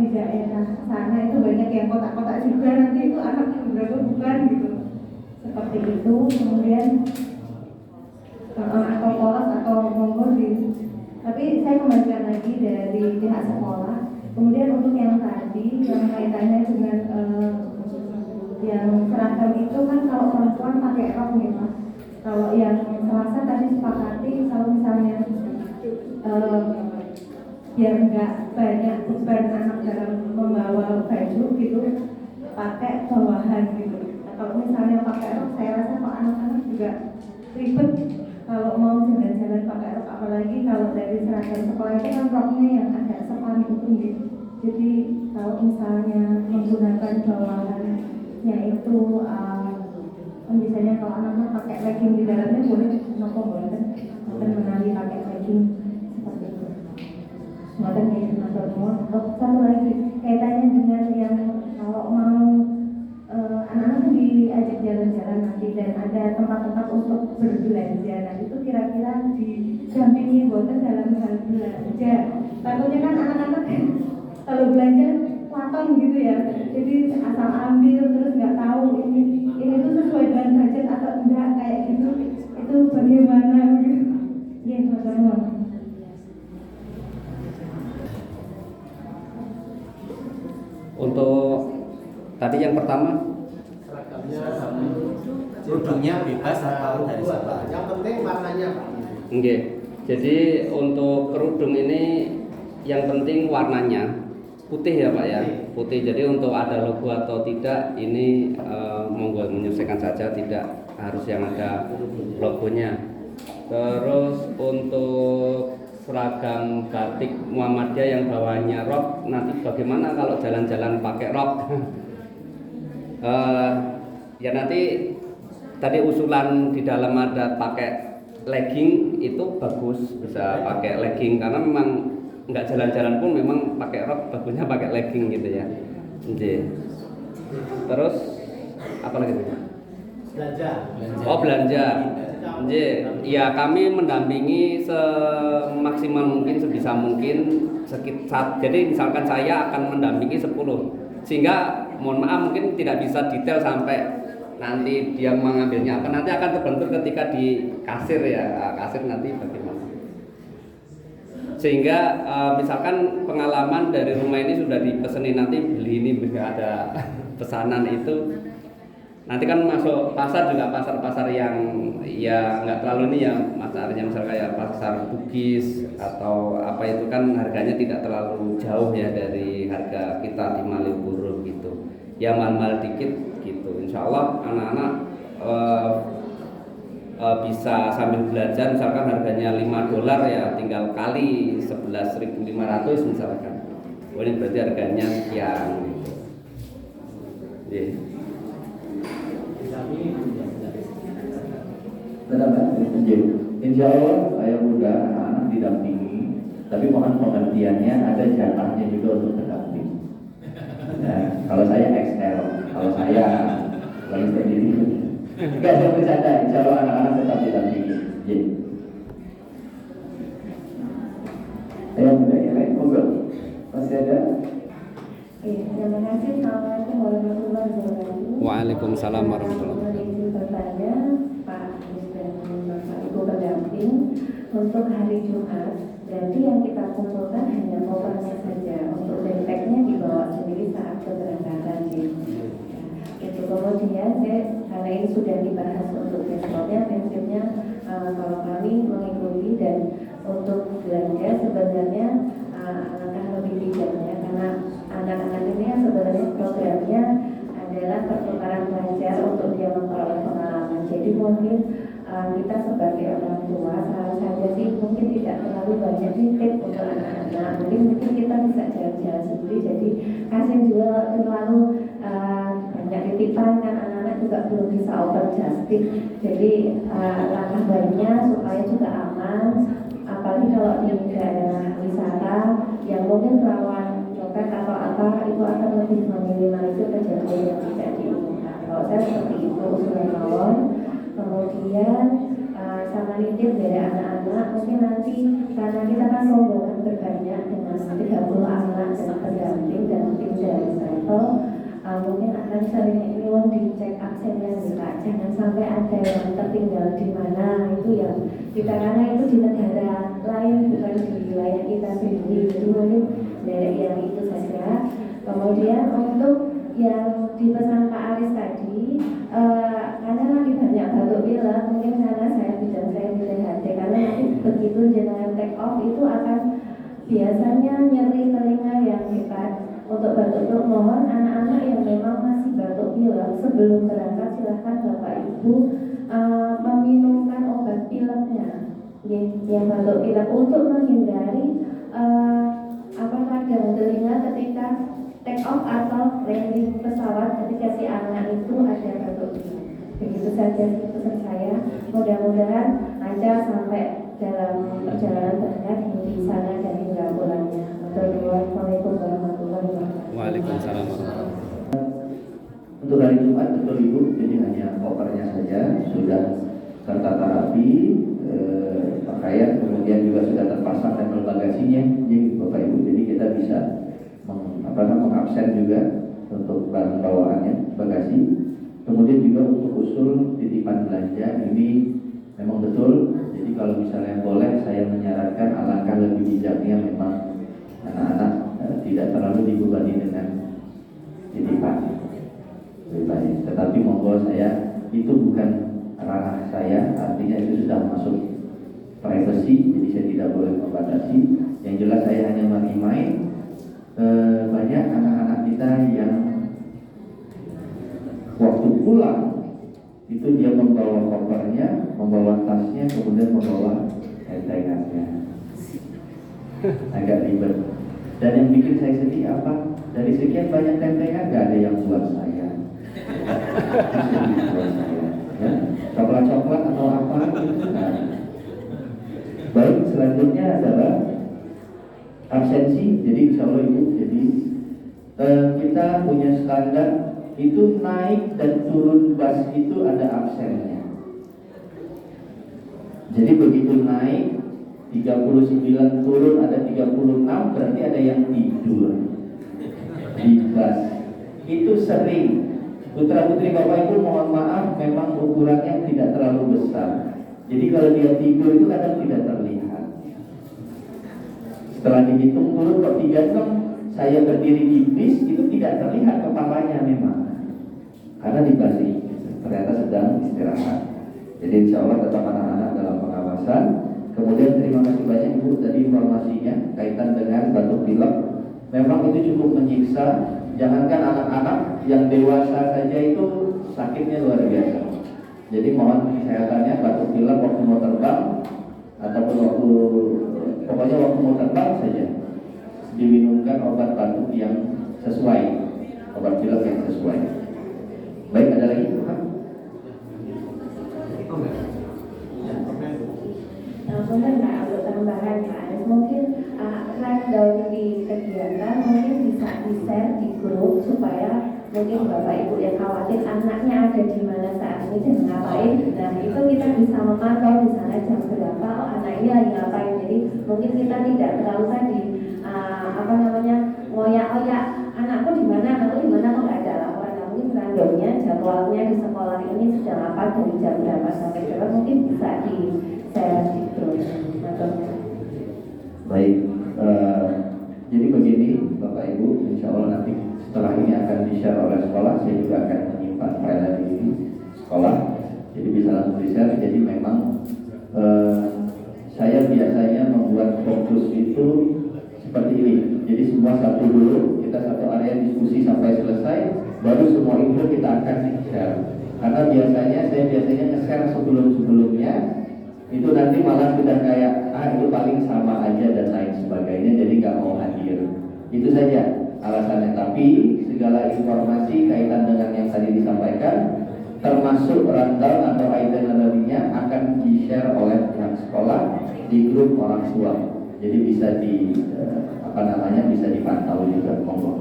di daerah sana itu banyak yang kotak-kotak juga, nanti itu anak berapa bukan gitu, seperti itu. Kemudian atau polos atau monggo tapi saya kembalikan lagi dari pihak sekolah. Kemudian untuk yang tadi yang kaitannya dengan yang seragam itu kan kalau perempuan pakai rok nih Mas. Kalau yang Selasa tadi sepakati kalau misalnya biar enggak banyak beban anak dalam membawa baju gitu, pakai bawahan gitu. Nah, kalau misalnya pakai rok, saya rasa kok anak-anak juga ribet kalau mau jalan-jalan pakai rok, apalagi kalau dari seragam sekolah itu kan roknya yang agak sepan itu gitu. Jadi kalau misalnya menggunakan bawahannya itu misalnya kalau anak-anak pakai legging di dalamnya boleh, kenapa boleh kan menari pakai legging seperti itu. Semoga ini satu lagi kaitannya dengan yang kalau mau anak-anak diajak jalan-jalan nanti dan ada tempat-tempat untuk berbelanja, nah itu kira-kira didampingi buatan dalam hal belanja. Takutnya kan anak-anak kalau belanja waton gitu ya, jadi asal ambil terus nggak tahu ini tuh sesuai dengan budget atau enggak kayak gitu, itu bagaimana gitu? Ya, teman-teman. Untuk tadi yang pertama kerudungnya bebas atau dari sekolah. Yang penting warnanya Pak. Oke. Jadi untuk kerudung ini yang penting warnanya putih ya Pak ya, putih. Jadi untuk ada logo atau tidak ini monggo menyesuaikan saja, tidak harus yang ada logonya. Terus untuk seragam batik Muhammadiyah yang bawahnya rok, nanti bagaimana kalau jalan-jalan pakai rok? Ya nanti tadi usulan di dalam ada pakai legging, itu bagus, bisa pakai legging karena memang nggak jalan-jalan pun memang pakai rok, bagusnya pakai legging gitu ya. Terus apa lagi? Belanja. Oh belanja. Ya kami mendampingi semaksimal mungkin, sebisa mungkin jadi misalkan saya akan mendampingi 10, sehingga mohon maaf mungkin tidak bisa detail sampai nanti dia mengambilnya apa, nanti akan terbentur ketika di kasir ya, kasir nanti bagaimana. Sehingga misalkan pengalaman dari rumah ini sudah dipesenin, nanti beli ini bisa ada pesanan itu. Nanti kan masuk pasar juga, pasar-pasar yang ya nggak terlalu ini ya, pasarnya misalnya kayak pasar Bugis atau apa itu kan harganya tidak terlalu jauh ya dari harga kita di Malioboro gitu. Ya mahal-mahal dikit gitu. Insya Allah anak-anak bisa sambil belajar, misalkan harganya $5 ya tinggal kali 11.500 misalkan. Oh, ini berarti harganya sekian gitu. Insya Allah saya muda anak didampingi, tapi mohon pengertiannya ada jatahnya juga untuk terdamping. Nah, kalau saya XL, kalau saya lagi sendiri, nggak ada bercanda. Insya Allah anak-anak tetap didampingi. Ayo muda yang lain, monggo. Masih ada? Terima kasih. Assalamualaikum warahmatullahi wabarakatuh. Waalaikumsalam warahmatullahi wabarakatuh. Izin bertanya Pak Agus dan Bapak Ibu pendamping, untuk hari Jumat, berarti yang kita kumpulkan hanya kopernya saja, untuk backpacknya dibawa sendiri saat keberangkatan gitu. Itu kemudian karena ini sudah dibahas untuk besoknya, prinsipnya kalau kami mengikuti dan untuk belanja sebenarnya alangkah lebih bijaknya, karena anak-anak ini sebenarnya programnya adalah pertukaran belajar untuk dia memperoleh pengalaman. Jadi mungkin kita sebagai orang tua saran saja sih mungkin tidak terlalu banyak titip untuk anak-anak. Mungkin kita bisa jalan-jalan sendiri. Jadi kasihan juga terlalu banyak titipan, kan anak-anak juga belum bisa overjusting. Jadi langkah baiknya supaya juga aman. Apalagi kalau di daerah wisata yang mungkin rawan copet atau apa, itu akan lebih meminimalisir kejadian yang tidak diinginkan. Kalau saya seperti itu usulan mawon. Kemudian sama nitip dari anak-anak, mungkin nanti karena kita kan rombongan berbanyak dengan 30 anak dan pendamping dan tim dari sampel, mungkin akan sering nyuwun dicek absennya kita, jangan sampai ada yang tertinggal di mana, itu yang kita, karena itu di negara lain bukan di wilayah kita sendiri. Jadi mungkin dari yang itu saja. Kemudian untuk yang dipesan Pak Aris tadi, karena lagi banyak batuk pilek, mungkin karena saya bidang saya di THT, karena nanti begitu jenengan take off itu akan biasanya nyeri telinga yang hebat. Untuk batuk pilek, mohon anak-anak yang memang masih batuk pilek sebelum berangkat silahkan Bapak Ibu meminumkan obat pileknya, yang batuk pilek, untuk menghindari radang telinga ketika take off atau landing pesawat, ketika si anak itu ada batuk pilek. Begitu saja pesan saya. Mudah-mudahan lancar sampai dalam perjalanan berangkat di sana dan hingga pulangnya. Wassalamualaikum warahmatullahi wabarakatuh. Waalaikumsalam. Untuk hari Jumat betul Ibu, jadi hanya kopernya saja sudah tertata rapi, pakaian kemudian juga sudah terpasang tempel bagasinya, jadi Bapak Ibu, jadi kita bisa mengabsen juga untuk barang bawaannya, bagasi. Kemudian juga untuk usul titipan belanja ini memang betul. Jadi kalau misalnya boleh, saya menyarankan alangkah lebih bijaknya memang anak-anak tidak terlalu dibebani dengan titipan. Lebih baik. Tetapi monggo, saya itu bukan ranah saya, artinya itu sudah masuk privasi, jadi saya tidak boleh membatasi. Yang jelas saya hanya merimai banyak anak-anak kita yang waktu pulang itu dia membawa kopernya, membawa tasnya, kemudian membawa entengannya. Agak ribet. Dan yang bikin saya sedih apa? Dari sekian banyak tentengan gak ada yang buat saya. Ya. Coklat-coklat atau apa gitu. Nah. Baik, selanjutnya adalah absensi. Jadi insya Allah Ibu, jadi kita punya standar itu naik dan turun bus itu ada absennya. Jadi begitu naik 39, turun ada 36, berarti ada yang tidur di bus. Itu sering. Putra putri Bapak Ibu mohon maaf, memang ukurannya tidak terlalu besar. Jadi kalau dia tidur itu kadang tidak terlihat. Setelah dihitung turun kok 36, saya berdiri di bis itu tidak terlihat kepalanya memang. Karena dibalik, ternyata sedang istirahat. Jadi insya Allah tetap anak-anak dalam pengawasan. Kemudian terima kasih banyak Ibu tadi informasinya kaitan dengan batuk pilek. Memang itu cukup menyiksa. Jangankan anak-anak, yang dewasa saja itu sakitnya luar biasa. Jadi mohon kesehatannya, batuk pilek waktu mau terbang ataupun pokoknya waktu mau terbang saja diminumkan obat batuk yang sesuai, obat pilek yang sesuai. Baik, ada lagi Pak? Mungkin nggak ada tambahan Pak Aris, mungkin rundown di kegiatan mungkin bisa di-share di grup supaya mungkin Bapak Ibu yang khawatir anaknya ada di mana saat ini dan ngapain. Nah itu kita bisa memantau di sana jam berapa, oh anaknya lagi ngapain. Jadi mungkin kita tidak terlalu tadi ngoyak-ngoyak anakku di mana kok nggak ada laporan. Nah, mungkin rundownnya jadwalnya di sekolah ini sedang apa dari jam berapa sampai berapa mungkin bisa di-share di grup. Baik, jadi begini Bapak Ibu, insya Allah nanti setelah ini akan di-share oleh sekolah. Saya juga akan menyimpan file di sekolah, jadi bisa langsung di-share. Jadi memang saya biasanya khusus itu seperti ini. Jadi semua satu dulu, kita satu area diskusi sampai selesai, baru semua info kita akan share. Karena saya biasanya nge-share sebelum-sebelumnya, itu nanti malah sudah kayak itu paling sama aja dan lain sebagainya, jadi nggak mau hadir. Itu saja alasannya. Tapi segala informasi kaitan dengan yang tadi disampaikan, termasuk rundown atau itinerary-nya akan di-share oleh pihak sekolah di grup orang tua. Jadi bisa bisa dipantau juga. Monggo.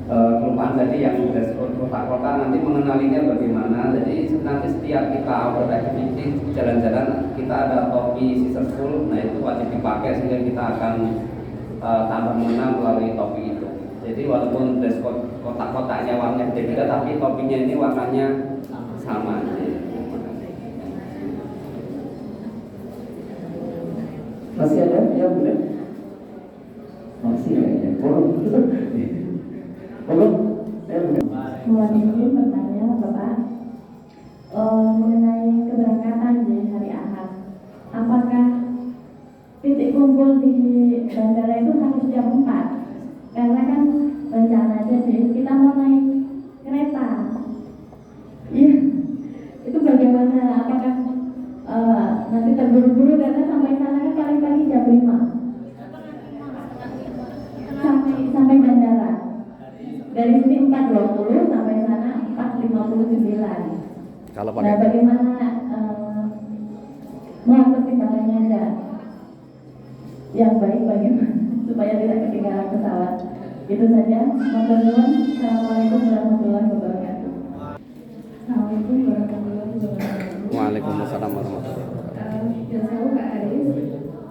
Kelupaan tadi yang kota-kota nanti mengenalinya bagaimana. Jadi nanti setiap kita outdoor activity jalan-jalan kita ada topi Sisterful, nah itu wajib dipakai sehingga kita akan tambah mengenal melalui topi itu. Jadi walaupun dress code kotak-kotaknya warnanya beda-beda, tapi topinya ini warnanya sama. Masih ada? Ya boleh. Masih kayaknya. Mohon izin bertanya Bapak mengenai keberangkatan di hari Ahad. Apakah titik kumpul di bandara itu harus jam 4? Karena kan rencana aja sih kita mau naik kereta. Iya. Itu bagaimana? Apakah nanti terburu-buru karena sampai sana kan paling pagi jam 5 sampai bandara. Dari sini 4.20 sampai sana 4.59. Kalau pakai. Nah, bagaimana mohon pertimbangannya aja yang baik bagaimana supaya tidak ketinggalan pesawat. Itu saja. Assalamualaikum warahmatullahi wabarakatuh. Assalamualaikum warahmatullahi wabarakatuh. Waalaikumsalam warahmatullahi wabarakatuh. Ya, saya Kak Aris,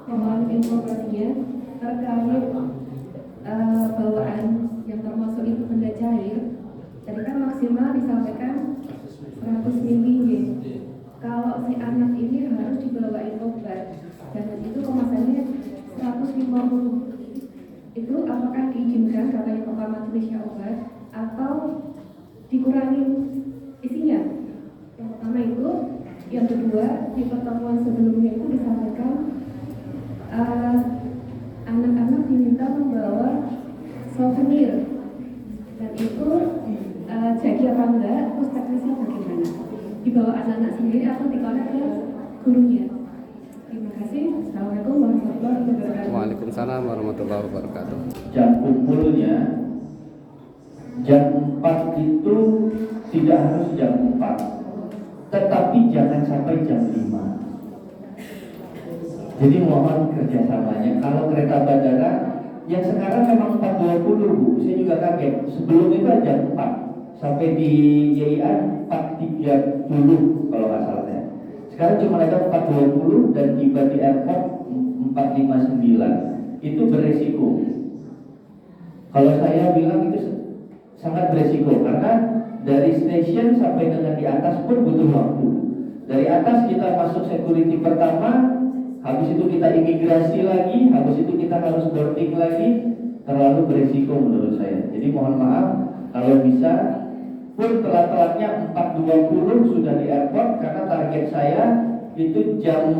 mohon informasinya terkait bawaan yang termasuk itu benda cair. Jadi kan maksimal disampaikan 100 ml. Kalau si anak ini harus dibawain obat dan itu kemasannya 150. Itu apakah diizinkan karena yang pertama jenisnya obat atau dikurangi isinya? Yang pertama itu. Yang kedua, di pertemuan sebelumnya itu disampaikan anak-anak diminta membawa souvenir dan itu jadi apa enggak, terus teknisnya bagaimana? Dibawa anak-anak sendiri atau dikolek ke gurunya? Terima kasih. Assalamualaikum warahmatullahi wabarakatuh. Waalaikumsalam warahmatullahi wabarakatuh. Jam kumpulnya jam 4 itu tidak harus jam 4, tetapi jangan sampai jam 5. Jadi mohon kerjasamanya. Kalau kereta bandara yang sekarang memang 4.20 Bu, saya juga kaget. Sebelum itu jam 4 sampai di YIA 4.30 kalau nggak salah ya. Sekarang cuma ada 4.20 dan tiba di airport 4.59. Itu beresiko. Kalau saya bilang itu sangat beresiko karena dari stasiun sampai dengan di atas pun butuh waktu. Dari atas kita masuk security pertama, habis itu kita imigrasi lagi, habis itu kita harus boarding lagi, terlalu beresiko menurut saya. Jadi mohon maaf kalau bisa pun telat-telatnya 4.20 sudah di airport karena target saya itu jam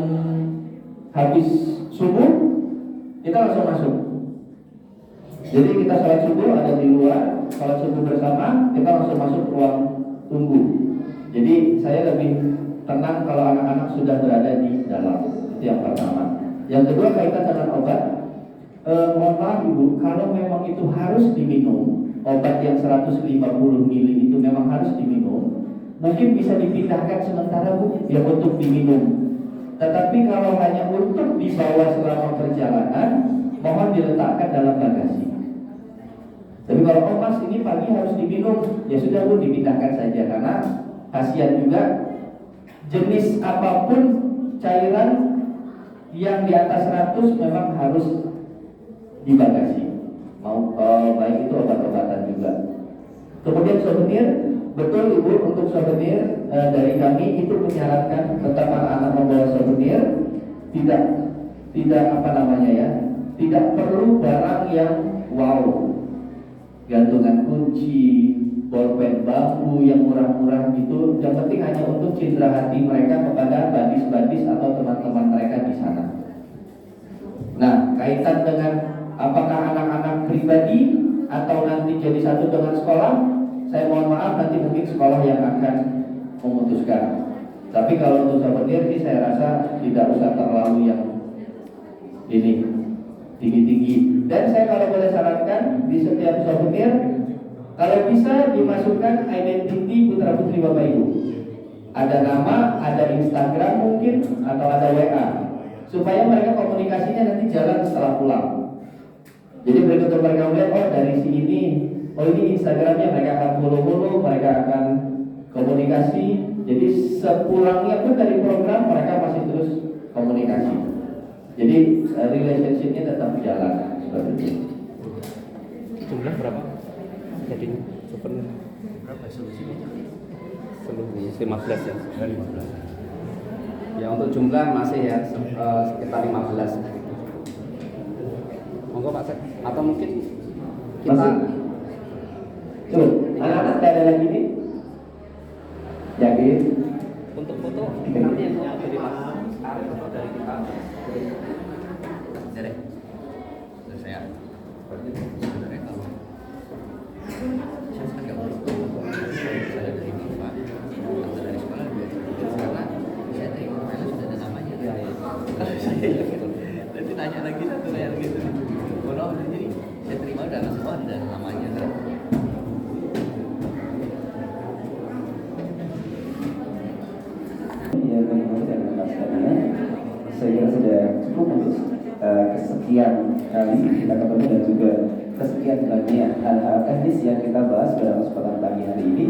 habis subuh kita langsung masuk. Jadi kita sholat subuh ada di luar, sholat subuh bersama, kita langsung masuk ruang tunggu. Jadi saya lebih tenang kalau anak-anak sudah berada di dalam. Itu yang pertama. Yang kedua kaitan dengan obat. Mohon maaf Ibu, kalau memang itu harus diminum, obat yang 150 ml itu memang harus diminum, mungkin bisa dipindahkan sementara Bu, ya untuk diminum. Tetapi kalau hanya untuk dibawa selama perjalanan, mohon diletakkan dalam bagasi. Tapi kalau Mas ini pagi harus diminum, ya sudah Bu dipindahkan saja karena kasihan juga jenis apapun cairan yang di atas 100 memang harus dibagasi. Baik itu obat-obatan juga. Kemudian souvenir, betul Ibu untuk souvenir dari kami itu menyarankan tetap anak-anak membawa souvenir, tidak apa namanya ya, tidak perlu barang yang wow. Gantungan kunci, bolpen bambu yang murah-murah gitu, yang penting hanya untuk cindera hati mereka kepada badis-badis atau teman-teman mereka di sana. Nah, kaitan dengan apakah anak-anak pribadi atau nanti jadi satu dengan sekolah, saya mohon maaf nanti mungkin sekolah yang akan memutuskan. Tapi kalau untuk souvenir sih saya rasa tidak usah terlalu yang ini tinggi-tinggi. Dan saya kalau boleh sarankan di setiap souvenir kalau bisa dimasukkan identiti putra putri Bapak Ibu. Ada nama, ada Instagram mungkin, atau ada WA, supaya mereka komunikasinya nanti jalan setelah pulang. Jadi begitu mereka melihat, oh dari si ini, oh ini Instagramnya, mereka akan follow, mereka akan komunikasi. Jadi sepulangnya pun dari program mereka masih terus komunikasi. Jadi relationship-nya tetap jalan seperti itu. Jumlah berapa? Jadi souvenir Berapa solusinya? seluruhnya 15 ya. 15. Ya untuk jumlah masih ya sekitar 15. Monggo Pak Sek. Atau mungkin kita Masih? Coba, anak-anak ada lagi nih? Yakin? untuk foto nanti yang mau dari Mas Arif atau dari kita. Dari saya. Sebenarnya kalau saya kan nggak boleh saya dari Pak atau dari sekolah karena saya terima file sudah ada namanya. Kalau saya gitu, nanti tanya lagi satu yang gitu. Kalau jadi saya terima udah semua ada namanya kan. Ya, teman-teman dan rekan sekalian, saya kira sudah cukup untuk kesekian kali kita ketemu dan juga kesekian kalinya hal-hal teknis yang kita bahas pada kesempatan pagi hari ini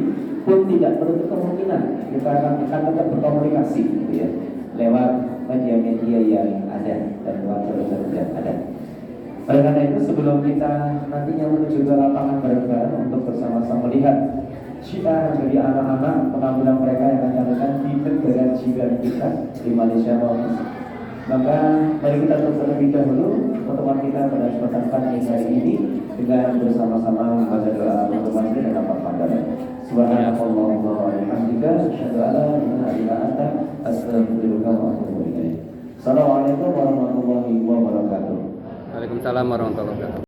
pun tidak menutup kemungkinan kita akan tetap berkomunikasi gitu ya lewat media-media yang ada dan lewat jalur yang ada. Oleh karena itu sebelum kita nantinya menuju ke lapangan bareng-bareng untuk bersama-sama melihat syiar bagi anak-anak penampilan mereka yang akan dilakukan di negara jiran kita di Malaysia maupun, maka mari kita terlebih dahulu pertemuan kita pada kesempatan pagi hari ini dengan bersama-sama membaca doa untuk masjid dan apa pandangan. Subhanallah wa bihamdika asyhadu an la ilaha illa anta astaghfiruka wa atubu ilaik. Assalamualaikum warahmatullahi wabarakatuh. Waalaikumsalam warahmatullahi wabarakatuh.